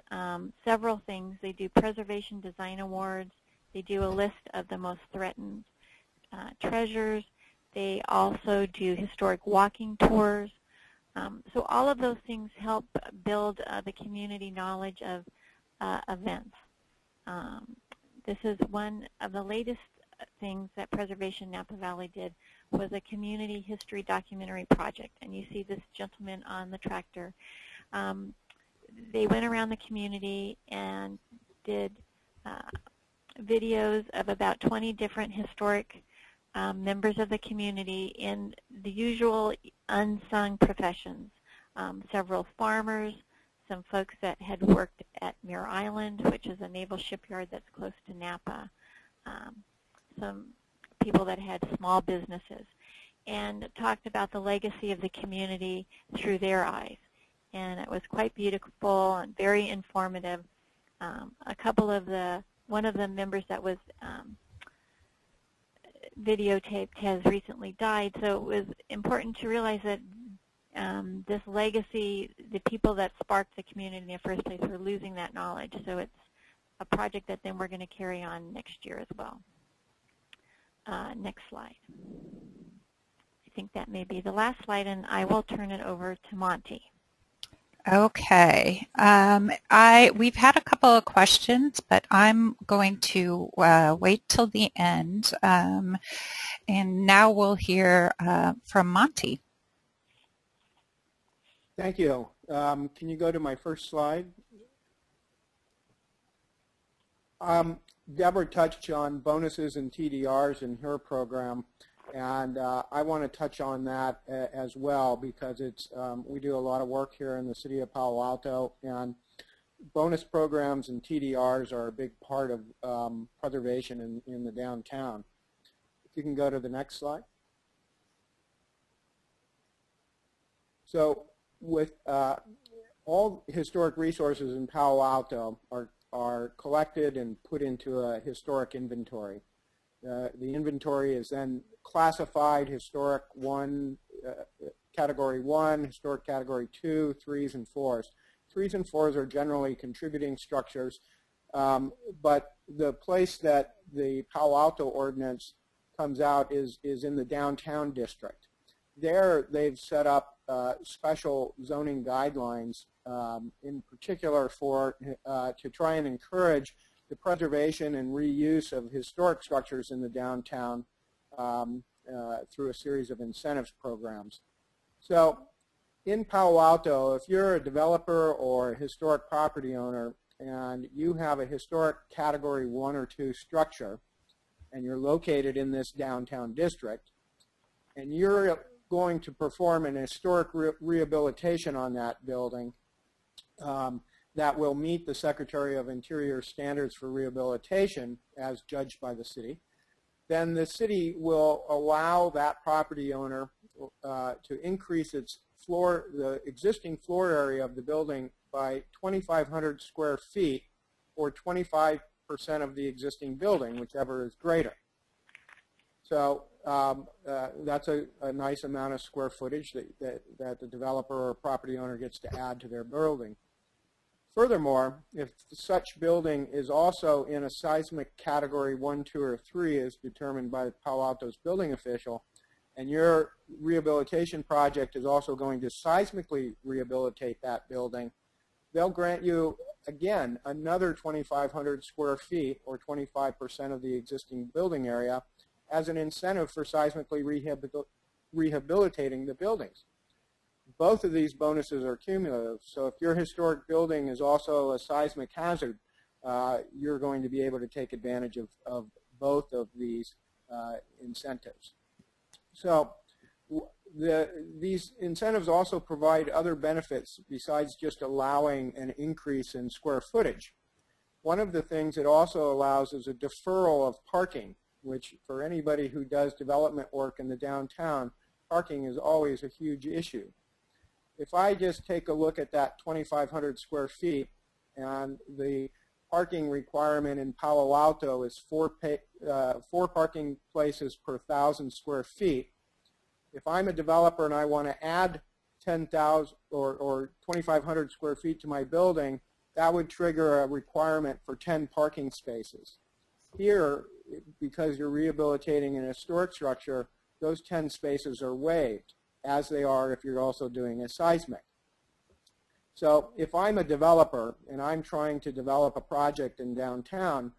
several things. They do preservation design awards. They do a list of the most threatened treasures. They also do historic walking tours. So all of those things help build the community knowledge of events. This is one of the latest things that Preservation Napa Valley did, was a community history documentary project. And you see this gentleman on the tractor. they went around the community and did videos of about 20 different historic members of the community in the usual unsung professions. Several farmers, some folks that had worked at Muir Island, which is a naval shipyard that's close to Napa, some people that had small businesses, and talked about the legacy of the community through their eyes. And it was quite beautiful and very informative. One of the members that was videotaped has recently died, so it was important to realize that this legacy, the people that sparked the community in the first place, were losing that knowledge. So it's a project that then we're going to carry on next year as well. Next slide. I think that may be the last slide, and I will turn it over to Monty. Okay. We've had a couple of questions, but I'm going to wait till the end. And now we'll hear from Monty. Thank you. Can you go to my first slide? Deborah touched on bonuses and TDRs in her program, and I want to touch on that as well, because it's we do a lot of work here in the city of Palo Alto, and bonus programs and TDRs are a big part of preservation in the downtown. If you can go to the next slide. So with all historic resources in Palo Alto are collected and put into a historic inventory. The inventory is then classified: historic 1, category 1, historic category 2, 3s, and 4s. 3s and 4s are generally contributing structures, but the place that the Palo Alto ordinance comes out is in the downtown district. There they've set up special zoning guidelines, in particular to try and encourage the preservation and reuse of historic structures in the downtown through a series of incentives programs. So in Palo Alto, if you're a developer or a historic property owner and you have a historic category 1 or 2 structure and you're located in this downtown district and you're going to perform an historic rehabilitation on that building that will meet the Secretary of Interior standards for rehabilitation as judged by the city, then the city will allow that property owner to increase its the existing floor area of the building by 2,500 square feet, or 25% of the existing building, whichever is greater. So that's a nice amount of square footage that the developer or property owner gets to add to their building. Furthermore, if such building is also in a seismic category 1, 2, or 3 as determined by Palo Alto's building official, and your rehabilitation project is also going to seismically rehabilitate that building, they'll grant you, again, another 2,500 square feet, or 25% of the existing building area, as an incentive for seismically rehabilitating the buildings. Both of these bonuses are cumulative, so if your historic building is also a seismic hazard, you're going to be able to take advantage of both of these incentives. So these incentives also provide other benefits besides just allowing an increase in square footage. One of the things it also allows is a deferral of parking, which for anybody who does development work in the downtown, parking is always a huge issue. If I just take a look at that 2,500 square feet, and the parking requirement in Palo Alto is 4 parking places per 1,000 square feet. If I'm a developer and I want to add 10,000 or 2,500 square feet to my building, that would trigger a requirement for 10 parking spaces. Here, because you're rehabilitating an historic structure, those 10 spaces are waived, as they are if you're also doing a seismic. So if I'm a developer and I'm trying to develop a project in downtown,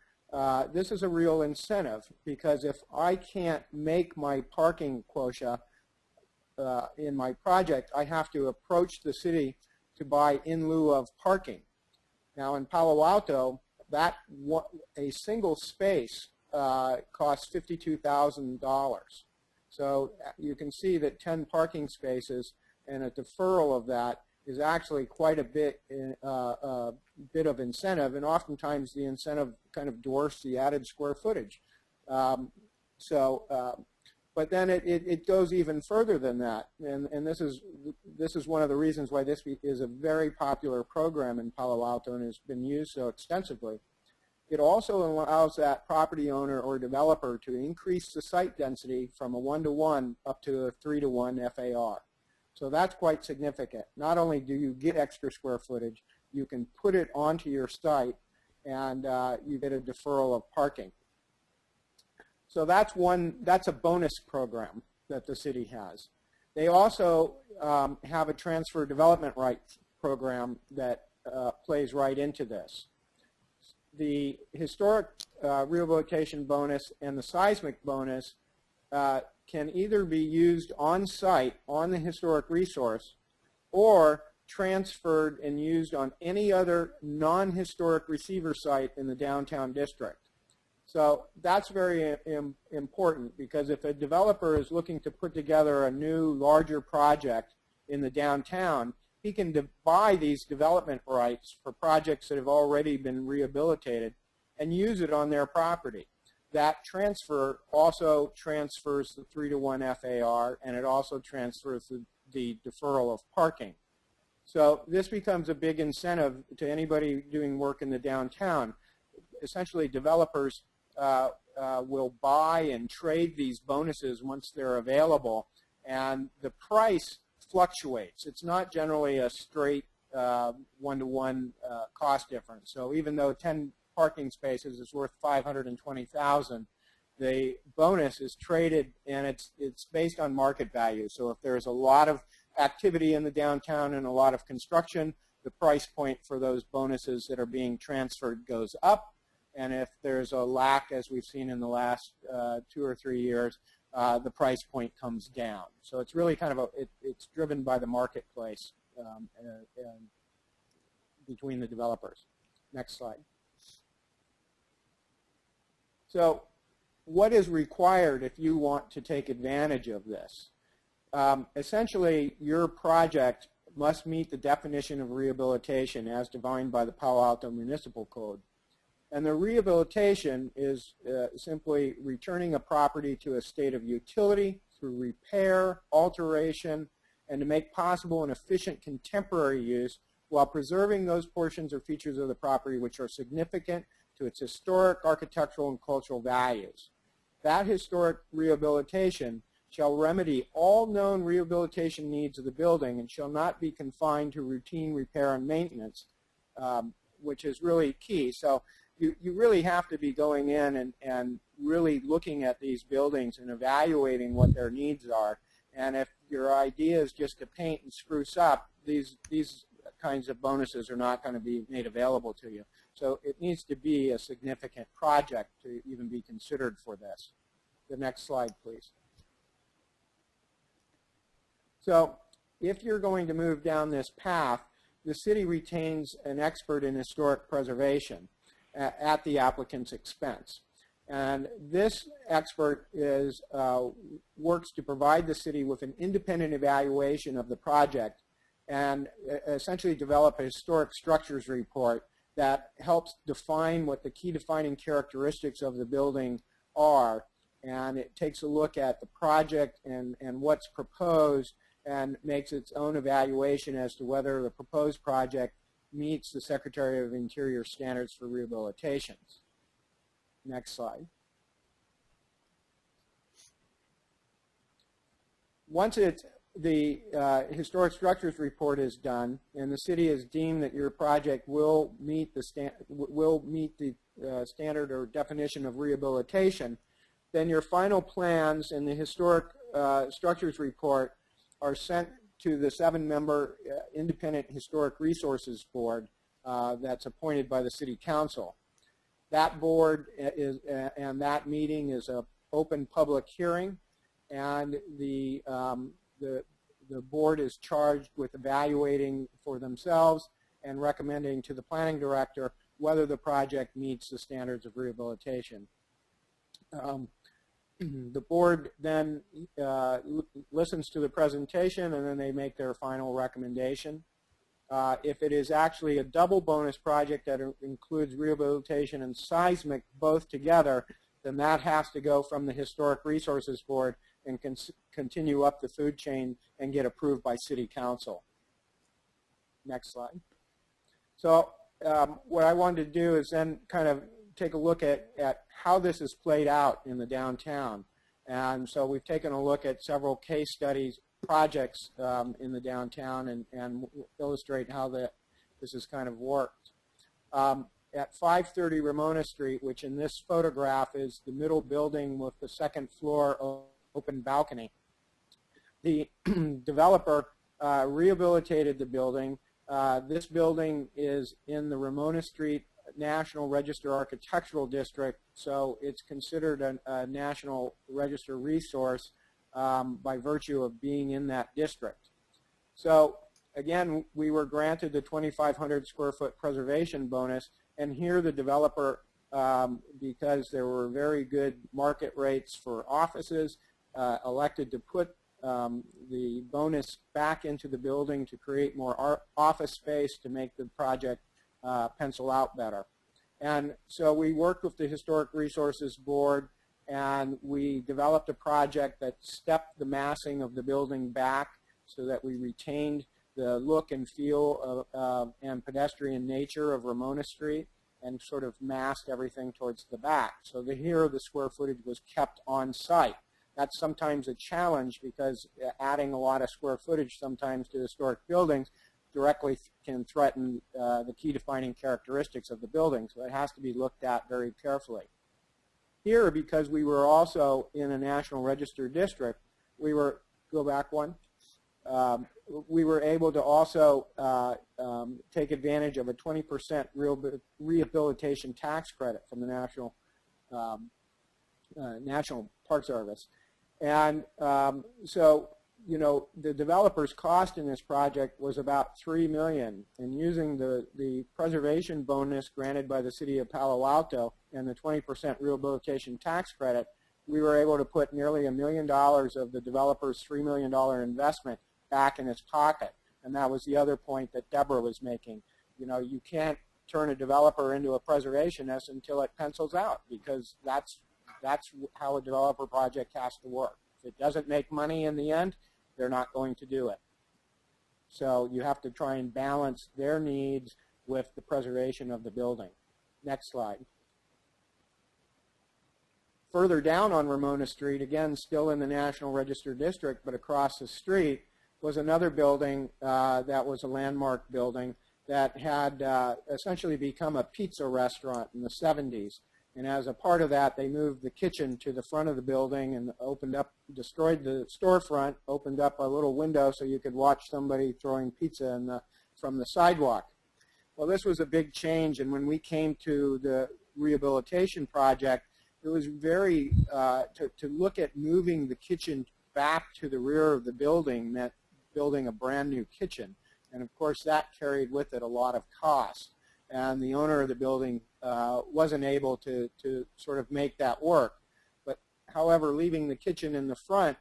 this is a real incentive, because if I can't make my parking quota in my project, I have to approach the city to buy in lieu of parking. Now in Palo Alto, a single space costs $52,000. So you can see that 10 parking spaces and a deferral of that is actually quite a bit of incentive, and oftentimes the incentive kind of dwarfs the added square footage. But then it goes even further than that, and this is one of the reasons why this is a very popular program in Palo Alto and has been used so extensively. It also allows that property owner or developer to increase the site density from a 1-to-1 up to a 3-to-1 FAR. So that's quite significant. Not only do you get extra square footage, you can put it onto your site and you get a deferral of parking. So that's a bonus program that the city has. They also have a transfer development rights program that plays right into this. The historic rehabilitation bonus and the seismic bonus can either be used on site on the historic resource or transferred and used on any other non-historic receiver site in the downtown district. So that's very important, because if a developer is looking to put together a new, larger project in the downtown, he can buy these development rights for projects that have already been rehabilitated and use it on their property. That transfer also transfers the 3-to-1 FAR, and it also transfers the deferral of parking. So this becomes a big incentive to anybody doing work in the downtown. Essentially, developers will buy and trade these bonuses once they're available, and the price fluctuates. It's not generally a straight 1-to-1 cost difference. So even though 10 parking spaces is worth $520,000, the bonus is traded, and it's based on market value. So if there's a lot of activity in the downtown and a lot of construction, the price point for those bonuses that are being transferred goes up. And if there's a lack, as we've seen in the last 2 or 3 years, the price point comes down. So it's really kind of it's driven by the marketplace between the developers. Next slide. So what is required if you want to take advantage of this? Essentially, your project must meet the definition of rehabilitation as defined by the Palo Alto Municipal Code. And the rehabilitation is simply returning a property to a state of utility through repair, alteration, and to make possible an efficient contemporary use while preserving those portions or features of the property which are significant to its historic, architectural, and cultural values. That historic rehabilitation shall remedy all known rehabilitation needs of the building and shall not be confined to routine repair and maintenance, which is really key. So you really have to be going in and really looking at these buildings and evaluating what their needs are. And if your idea is just to paint and spruce up, these kinds of bonuses are not going to be made available to you. So it needs to be a significant project to even be considered for this. The next slide, please. So if you're going to move down this path, the city retains an expert in historic preservation at the applicant's expense. And this expert works to provide the city with an independent evaluation of the project and essentially develop a historic structures report that helps define what the key defining characteristics of the building are. And it takes a look at the project and what's proposed and makes its own evaluation as to whether the proposed project meets the Secretary of Interior standards for rehabilitations. Next slide. Once the historic structures report is done and the city has deemed that your project will meet the standard or definition of rehabilitation, then your final plans and the historic structures report are sent to the 7-member Independent Historic Resources Board that's appointed by the City Council. That board and that meeting is an open public hearing, and the the board is charged with evaluating for themselves and recommending to the planning director whether the project meets the standards of rehabilitation. The board then listens to the presentation, and then they make their final recommendation. If it is actually a double bonus project that includes rehabilitation and seismic both together, then that has to go from the Historic Resources Board and continue up the food chain and get approved by City Council. Next slide. So what I wanted to do is then kind of take a look at how this is played out in the downtown. And so we've taken a look at several case studies, projects in the downtown, and illustrate how this has kind of worked. At 530 Ramona Street, which in this photograph is the middle building with the second floor open balcony, the developer rehabilitated the building. This building is in the Ramona Street National Register Architectural District, so it's considered a National Register resource by virtue of being in that district. So again, we were granted the 2,500 square foot preservation bonus, and here the developer, because there were very good market rates for offices, elected to put the bonus back into the building to create more office space to make the project pencil out better. And so we worked with the Historic Resources Board, and we developed a project that stepped the massing of the building back so that we retained the look and feel of, and pedestrian nature of Ramona Street, and sort of masked everything towards the back. So here the square footage was kept on site. That's sometimes a challenge because adding a lot of square footage sometimes to historic buildings directly can threaten the key defining characteristics of the building. So it has to be looked at very carefully. Here, because we were also in a National Register district, we were, go back one, we were able to also take advantage of a 20% rehabilitation tax credit from the National Park Service. And so, you know, the developer's cost in this project was about $3 million, and using the preservation bonus granted by the city of Palo Alto and the 20% rehabilitation tax credit, we were able to put nearly $1 million of the developer's $3 million investment back in his pocket. And that was the other point that Deborah was making. You know, you can't turn a developer into a preservationist until it pencils out, because that's how a developer project has to work. If it doesn't make money in the end, they're not going to do it. So you have to try and balance their needs with the preservation of the building. Next slide. Further down on Ramona Street, again still in the National Register district, but across the street, was another building that was a landmark building that had essentially become a pizza restaurant in the 70s. And as a part of that, they moved the kitchen to the front of the building and opened up, destroyed the storefront, opened up a little window so you could watch somebody throwing pizza from the sidewalk. Well, this was a big change, and when we came to the rehabilitation project, it was very, to look at moving the kitchen back to the rear of the building meant building a brand new kitchen. And of course, that carried with it a lot of cost. And the owner of the building wasn't able to sort of make that work. But however, leaving the kitchen in the front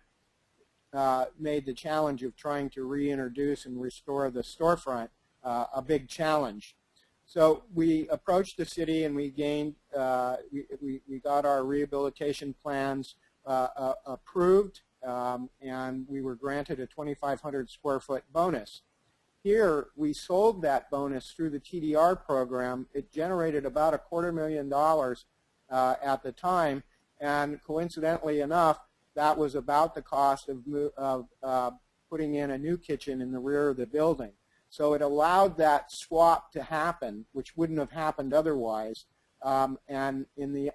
made the challenge of trying to reintroduce and restore the storefront a big challenge. So we approached the city, and we gained, we got our rehabilitation plans approved, and we were granted a 2,500 square foot bonus. Here, we sold that bonus through the TDR program. It generated about $250,000 at the time, and coincidentally enough, that was about the cost of putting in a new kitchen in the rear of the building. So it allowed that swap to happen, which wouldn't have happened otherwise. And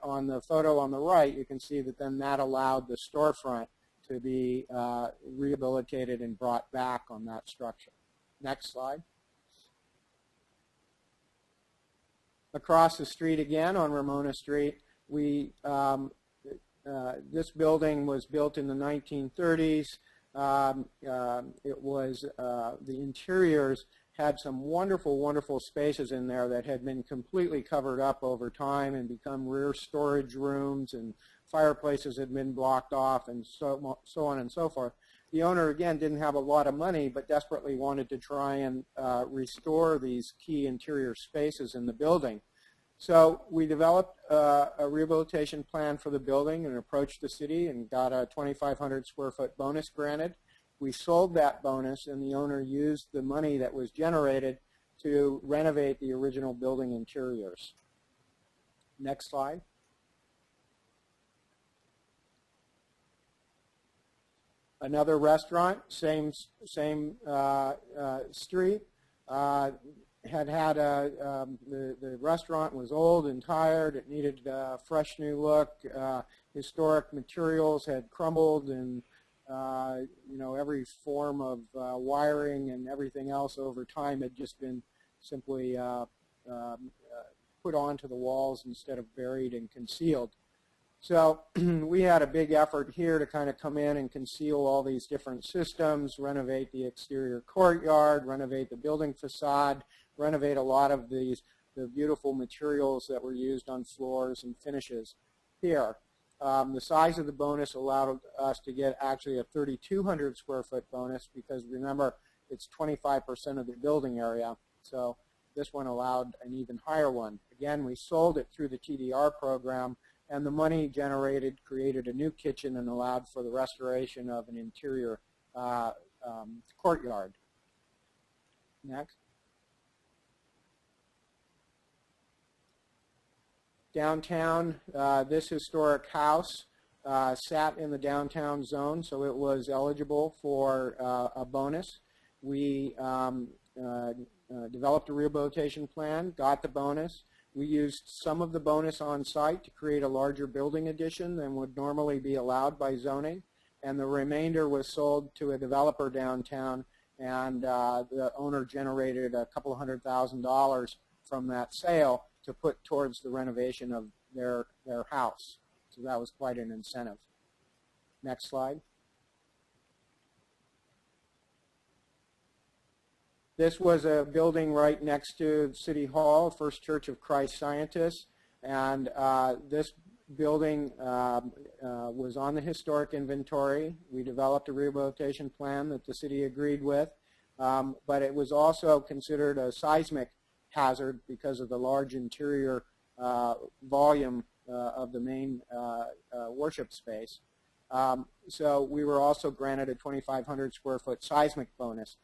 on the photo on the right, you can see that then that allowed the storefront to be rehabilitated and brought back on that structure. Next slide. Across the street again on Ramona Street, this building was built in the 1930s. It was the interiors had some wonderful, wonderful spaces in there that had been completely covered up over time and become rear storage rooms, and fireplaces had been blocked off, and so on and so forth. The owner, again, didn't have a lot of money, but desperately wanted to try and restore these key interior spaces in the building. So we developed a rehabilitation plan for the building and approached the city and got a 2,500 square foot bonus granted. We sold that bonus, and the owner used the money that was generated to renovate the original building interiors. Next slide. Another restaurant, same street. The restaurant was old and tired. It needed a fresh new look. Historic materials had crumbled, and every form of wiring and everything else over time had just been simply put onto the walls instead of buried and concealed. So we had a big effort here to kind of come in and conceal all these different systems, renovate the exterior courtyard, renovate the building facade, renovate a lot of the beautiful materials that were used on floors and finishes here. The size of the bonus allowed us to get actually a 3,200 square foot bonus, because remember, it's 25% of the building area. So this one allowed an even higher one. Again, we sold it through the TDR program, and the money generated created a new kitchen and allowed for the restoration of an interior courtyard. Next. Downtown, this historic house sat in the downtown zone, so it was eligible for a bonus. We developed a rehabilitation plan, got the bonus. We used some of the bonus on site to create a larger building addition than would normally be allowed by zoning, and the remainder was sold to a developer downtown, and the owner generated a couple $100,000 from that sale to put towards the renovation of their house. So that was quite an incentive. Next slide. This was a building right next to City Hall, First Church of Christ Scientists, and this building was on the historic inventory. We developed a rehabilitation plan that the city agreed with, but it was also considered a seismic hazard because of the large interior volume of the main worship space. So we were also granted a 2,500 square foot seismic bonus.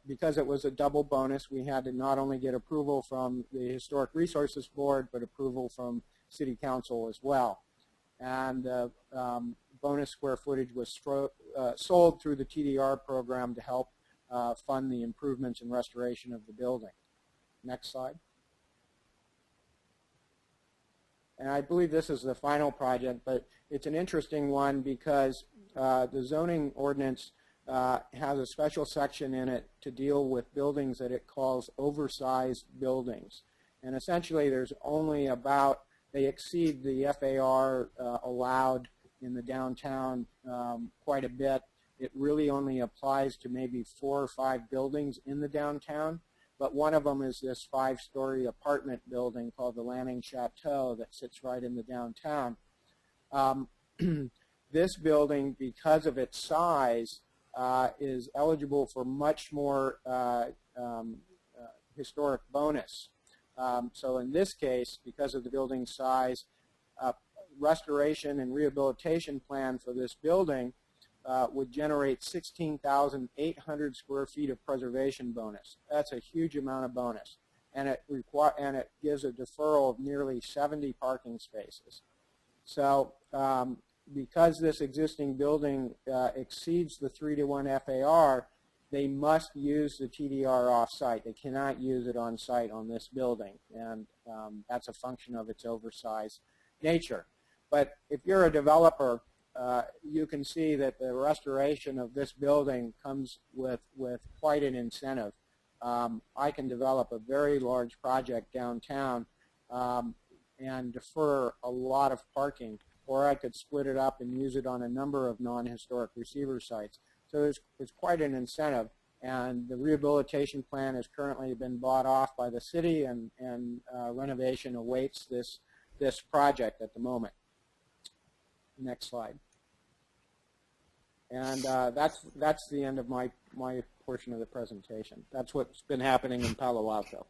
Because it was a double bonus, we had to not only get approval from the Historic Resources Board, but approval from City Council as well. And bonus square footage was sold through the TDR program to help fund the improvements and restoration of the building. Next slide. And I believe this is the final project, but it's an interesting one because the zoning ordinance has a special section in it to deal with buildings that it calls oversized buildings. And essentially there's only about, they exceed the FAR allowed in the downtown quite a bit. It really only applies to maybe 4 or 5 buildings in the downtown. But one of them is this 5-story apartment building called the Lanning Chateau that sits right in the downtown. This building, because of its size, is eligible for much more historic bonus. So in this case, because of the building size, restoration and rehabilitation plan for this building would generate 16,800 square feet of preservation bonus. That's a huge amount of bonus, and it gives a deferral of nearly 70 parking spaces. So because this existing building exceeds the 3-to-1 FAR, they must use the TDR off-site. They cannot use it on-site on this building, and that's a function of its oversized nature. But if you're a developer, you can see that the restoration of this building comes with quite an incentive. I can develop a very large project downtown and defer a lot of parking or I could split it up and use it on a number of non-historic receiver sites. So it's quite an incentive, and the rehabilitation plan has currently been bought off by the city, and renovation awaits this project at the moment. Next slide. And that's the end of my portion of the presentation. That's what's been happening in Palo Alto.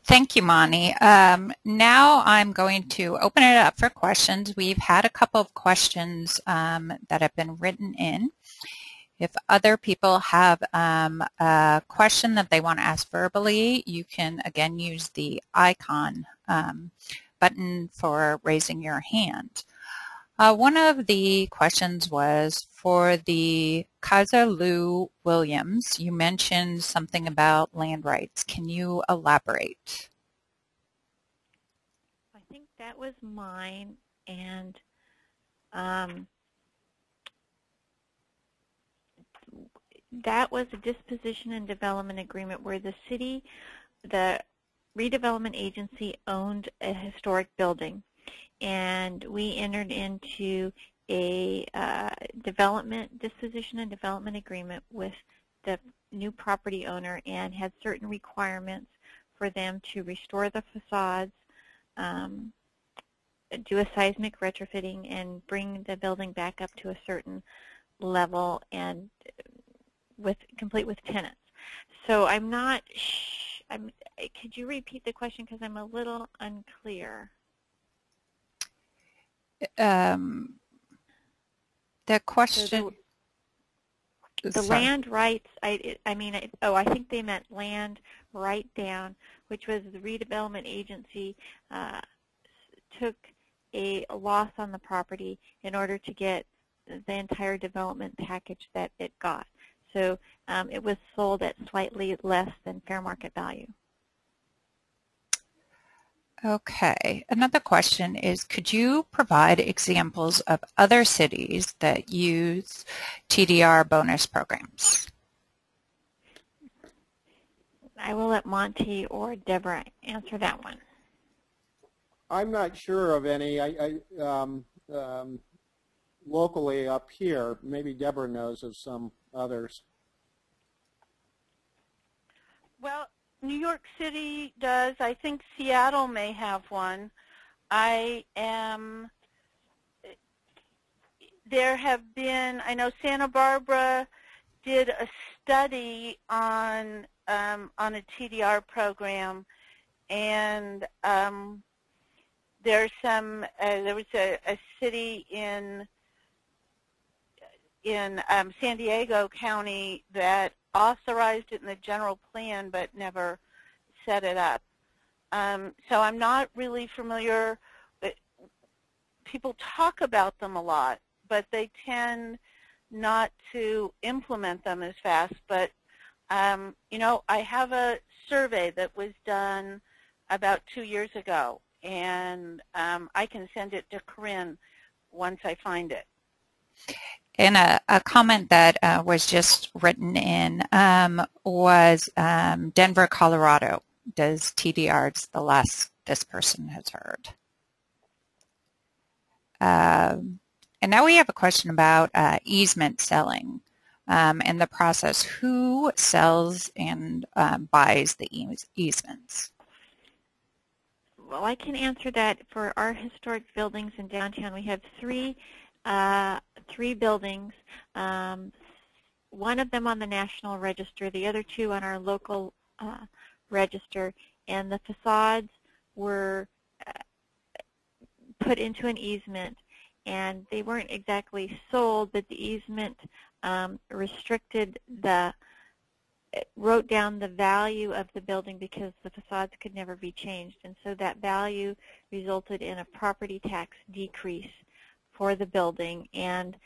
Thank you, Monty. Now I'm going to open it up for questions. We've had a couple of questions that have been written in. If other people have a question that they want to ask verbally, you can again use the icon button for raising your hand. One of the questions was for the KYSER-LUI-WILLIAMS. You mentioned something about land rights. Can you elaborate? I think that was mine, and that was a disposition and development agreement where the city, the redevelopment agency, owned a historic building. And we entered into a disposition and development agreement with the new property owner, and had certain requirements for them to restore the facades, do a seismic retrofitting, and bring the building back up to a certain level, and complete with tenants. So I'm not. Could you repeat the question, because I'm a little unclear? The question. So the land rights. I think they meant land write down, which was the redevelopment agency took a loss on the property in order to get the entire development package that it got. So it was sold at slightly less than fair market value. Okay. Another question is, could you provide examples of other cities that use TDR bonus programs? I will let Monty or Deborah answer that one. I'm not sure of any. Locally up here, maybe Deborah knows of some others. Well, New York City does. I think Seattle may have one. There have been, I know Santa Barbara did a study on a TDR program, and there's some. There was a city in San Diego County that authorized it in the general plan but never set it up. So I'm not really familiar. People talk about them a lot, but they tend not to implement them as fast. But you know, I have a survey that was done about 2 years ago, and I can send it to Corinne once I find it. And a comment that was just written in was Denver, Colorado does TDR. It's the last this person has heard. And now we have a question about easement selling and the process. Who sells and buys the easements? Well, I can answer that. For our historic buildings in downtown, we have three buildings, one of them on the National Register, the other two on our local register, and the facades were put into an easement, and they weren't exactly sold, but the easement wrote down the value of the building because the facades could never be changed, and so that value resulted in a property tax decrease for the building, and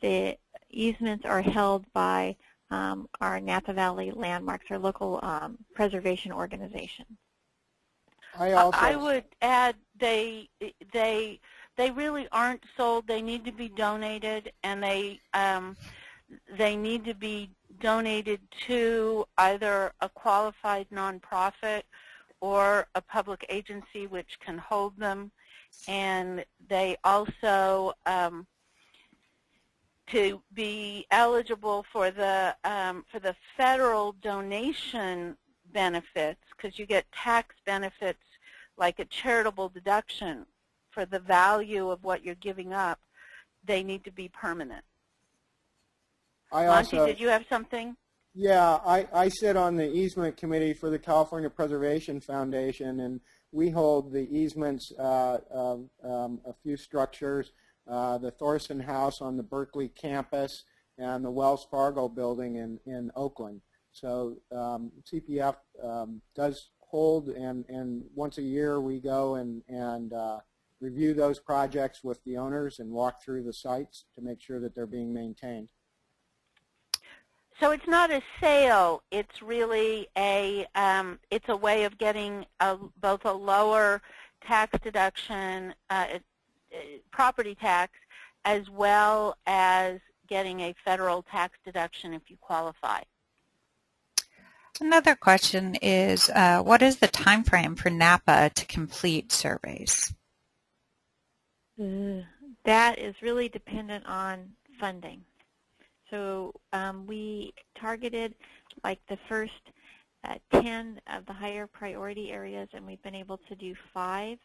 the easements are held by our Napa Valley Landmarks, our local preservation organization. I would add they really aren't sold. They need to be donated, and they need to be donated to either a qualified nonprofit or a public agency which can hold them. and they also, to be eligible for the federal donation benefits, because you get tax benefits like a charitable deduction for the value of what you're giving up, they need to be permanent. Monty, did you have something? Yeah, I sit on the easement committee for the California Preservation Foundation, and we hold the easements of a few structures, the Thorson House on the Berkeley campus and the Wells Fargo building in Oakland. So CPF does hold, and once a year we go and review those projects with the owners and walk through the sites to make sure that they're being maintained. So it's not a sale, it's really it's a way of getting both a lower tax deduction, property tax, as well as getting a federal tax deduction if you qualify. Another question is, what is the time frame for NAPA to complete surveys? That is really dependent on funding. So we targeted like the first 10 of the higher priority areas, and we've been able to do 5.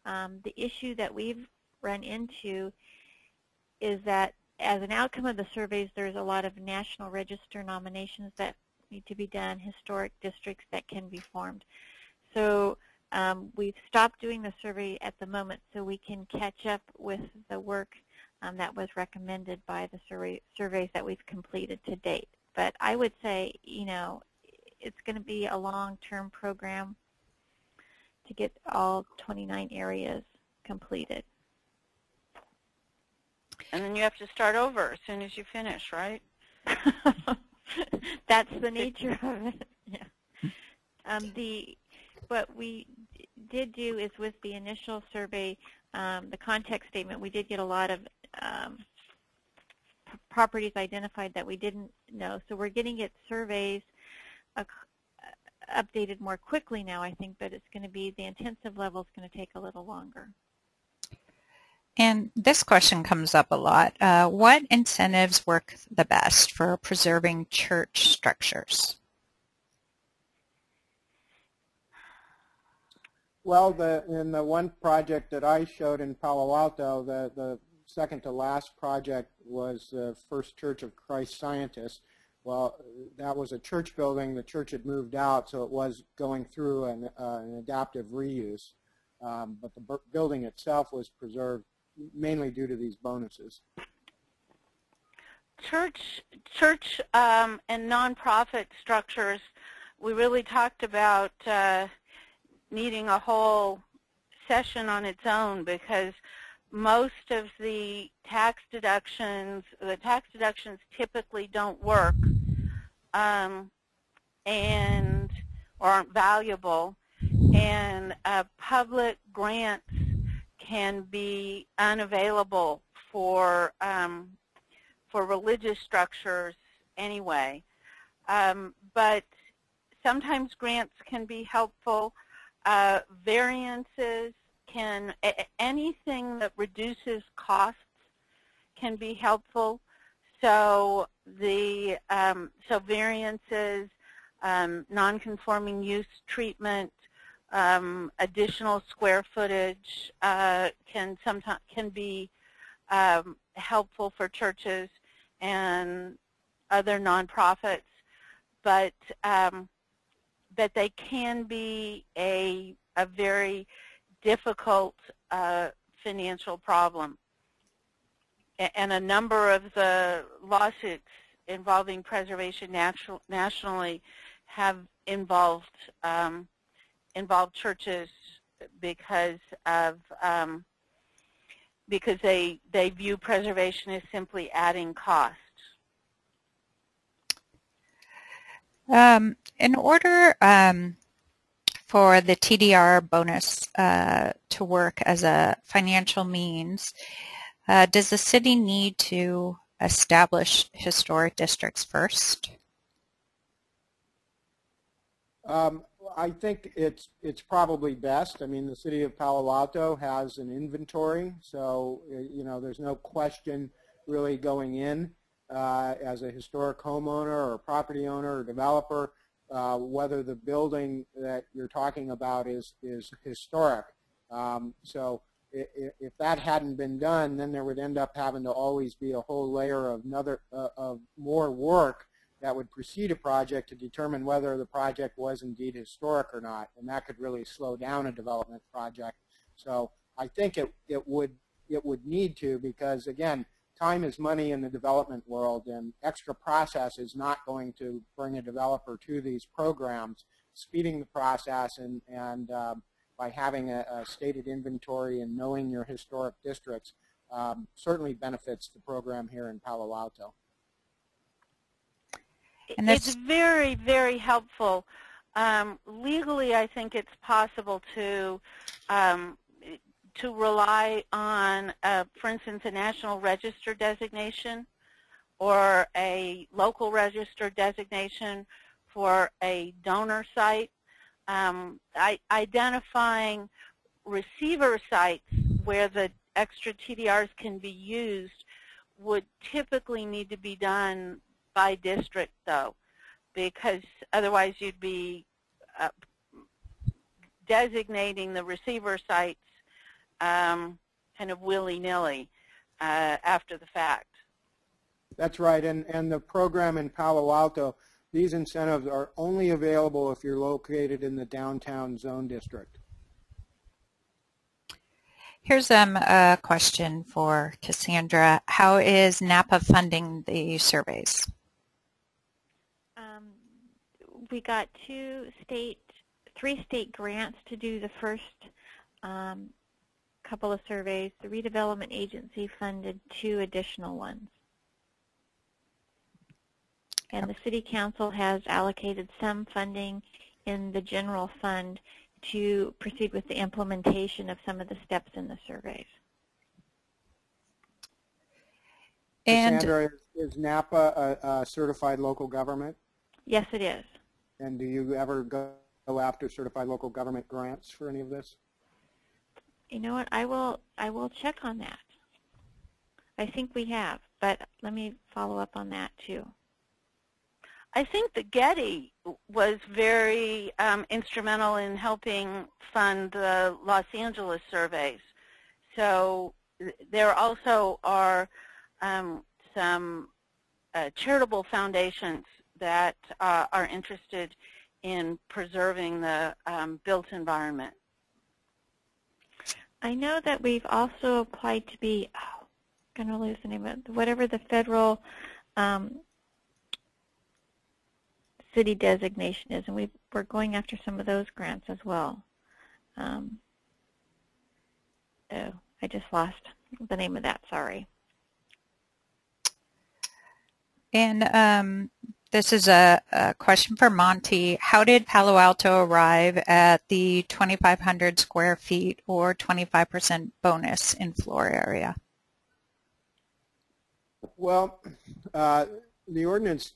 The issue that we've run into is that as an outcome of the surveys, there's a lot of National Register nominations that need to be done, historic districts that can be formed. So we've stopped doing the survey at the moment so we can catch up with the work that was recommended by the surveys that we've completed to date. But I would say, you know, it's going to be a long-term program to get all 29 areas completed. And then you have to start over as soon as you finish, right? That's the nature of it. Yeah. What we did do is with the initial survey, the context statement, we did get a lot of properties identified that we didn't know. So we're getting it surveys updated more quickly now, I think, but it's going to be, the intensive level is going to take a little longer. And this question comes up a lot. What incentives work the best for preserving church structures? Well, in the one project that I showed in Palo Alto, the second to last project was the First Church of Christ Scientists. Well, that was a church building. The church had moved out, so it was going through an adaptive reuse. But the building itself was preserved mainly due to these bonuses. Church and nonprofit structures, we really talked about needing a whole session on its own, because most of the tax deductions typically don't work or aren't valuable, and public grants can be unavailable for religious structures anyway. But sometimes grants can be helpful. Variances can, anything that reduces costs can be helpful. So the variances, non-conforming use treatment, additional square footage can be helpful for churches and other nonprofits, but they can be a very difficult financial problem. And a number of the lawsuits involving preservation nationally have involved churches because they view preservation as simply adding cost. In order for the TDR bonus to work as a financial means, does the city need to establish historic districts first? I think it's probably best. I mean, the city of Palo Alto has an inventory, so you know there's no question really going in as a historic homeowner or property owner or developer whether the building that you're talking about is historic. So if that hadn't been done, then there would end up having to always be a whole layer of more work that would precede a project to determine whether the project was indeed historic or not, and that could really slow down a development project. So I think it would need to, because again, time is money in the development world, and extra process is not going to bring a developer to these programs. Speeding the process and by having a stated inventory and knowing your historic districts certainly benefits the program here in Palo Alto. And it's very, very helpful. Legally, I think it's possible to rely on, for instance, a national register designation or a local register designation for a donor site. Identifying receiver sites where the extra TDRs can be used would typically need to be done by district, though, because otherwise you'd be designating the receiver sites kind of willy-nilly after the fact. That's right, and the program in Palo Alto, these incentives are only available if you're located in the downtown zone district. Here's a question for Cassandra. How is NAPA funding the surveys? We got three state grants to do the first couple of surveys. The redevelopment agency funded 2 additional ones. And the City Council has allocated some funding in the general fund to proceed with the implementation of some of the steps in the surveys. And Cassandra, is NAPA a certified local government? Yes, it is. And do you ever go after certified local government grants for any of this? You know what? I will check on that. I think we have, but let me follow up on that too. I think the Getty was very instrumental in helping fund the Los Angeles surveys. So there also are some charitable foundations that are interested in preserving the built environment. I know that we've also applied to be, I'm going to lose the name of it, whatever the federal city designation is, and we're going after some of those grants as well. Oh, I just lost the name of that, sorry. And this is a question for Monty. How did Palo Alto arrive at the 2,500 square feet or 25% bonus in floor area? Well, the ordinance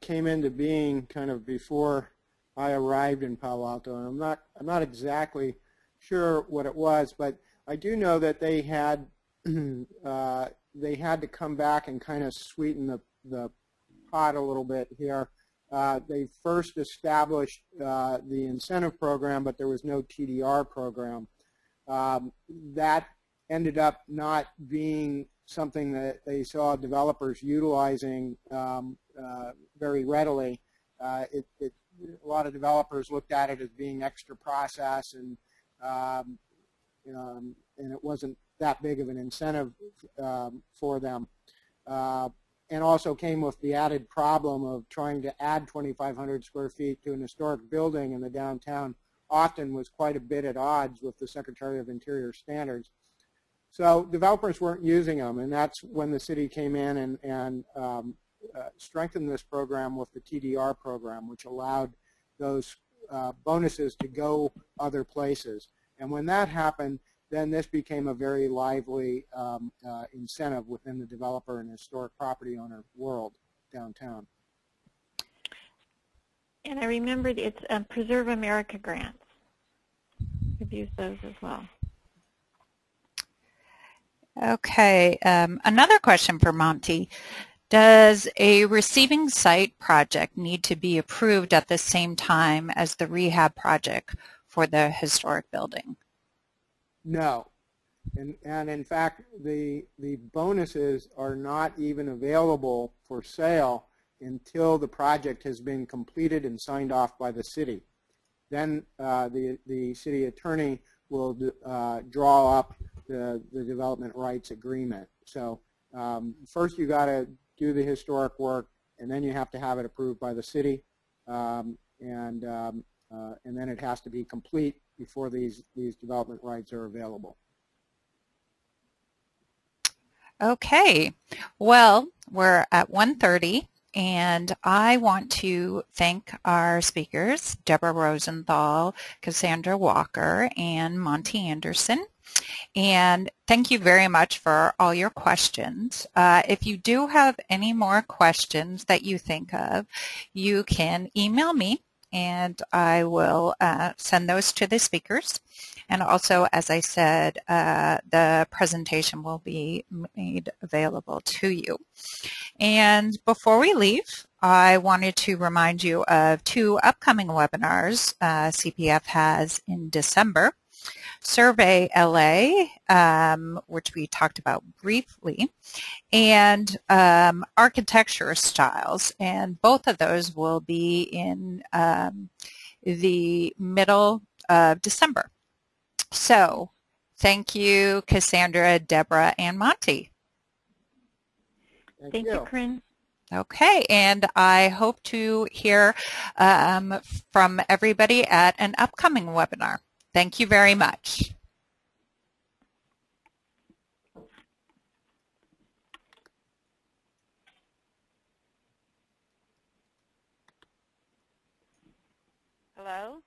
came into being kind of before I arrived in Palo Alto, and I'm not exactly sure what it was, but I do know that they had to come back and kind of sweeten the pot a little bit here. They first established the incentive program, but there was no TDR program. That ended up not being something that they saw developers utilizing very readily. A lot of developers looked at it as being extra process, and it wasn't that big of an incentive for them. And also came with the added problem of trying to add 2,500 square feet to an historic building in the downtown often was quite a bit at odds with the Secretary of Interior standards. So developers weren't using them, and that's when the city came in and strengthened this program with the TDR program, which allowed those bonuses to go other places. And when that happened, then this became a very lively incentive within the developer and historic property owner world downtown. And I remembered it's Preserve America grants. We've used those as well. Okay, another question for Monty. Does a receiving site project need to be approved at the same time as the rehab project for the historic building? No. And in fact, the bonuses are not even available for sale until the project has been completed and signed off by the city. Then the city attorney will draw up the development rights agreement. So first you got to do the historic work, and then you have to have it approved by the city, and then it has to be complete before these development rights are available. Okay, well, we're at 1:30, and I want to thank our speakers, Deborah Rosenthal, Cassandra Walker, and Monty Anderson. And thank you very much for all your questions. If you do have any more questions that you think of, you can email me, and I will send those to the speakers. And also, as I said, the presentation will be made available to you. And before we leave, I wanted to remind you of 2 upcoming webinars CPF has in December. Survey LA, which we talked about briefly, and architecture styles, and both of those will be in the middle of December. So thank you, Cassandra, Deborah, and Monty. Thank you, Corinne. Okay, and I hope to hear from everybody at an upcoming webinar. Thank you very much. Hello?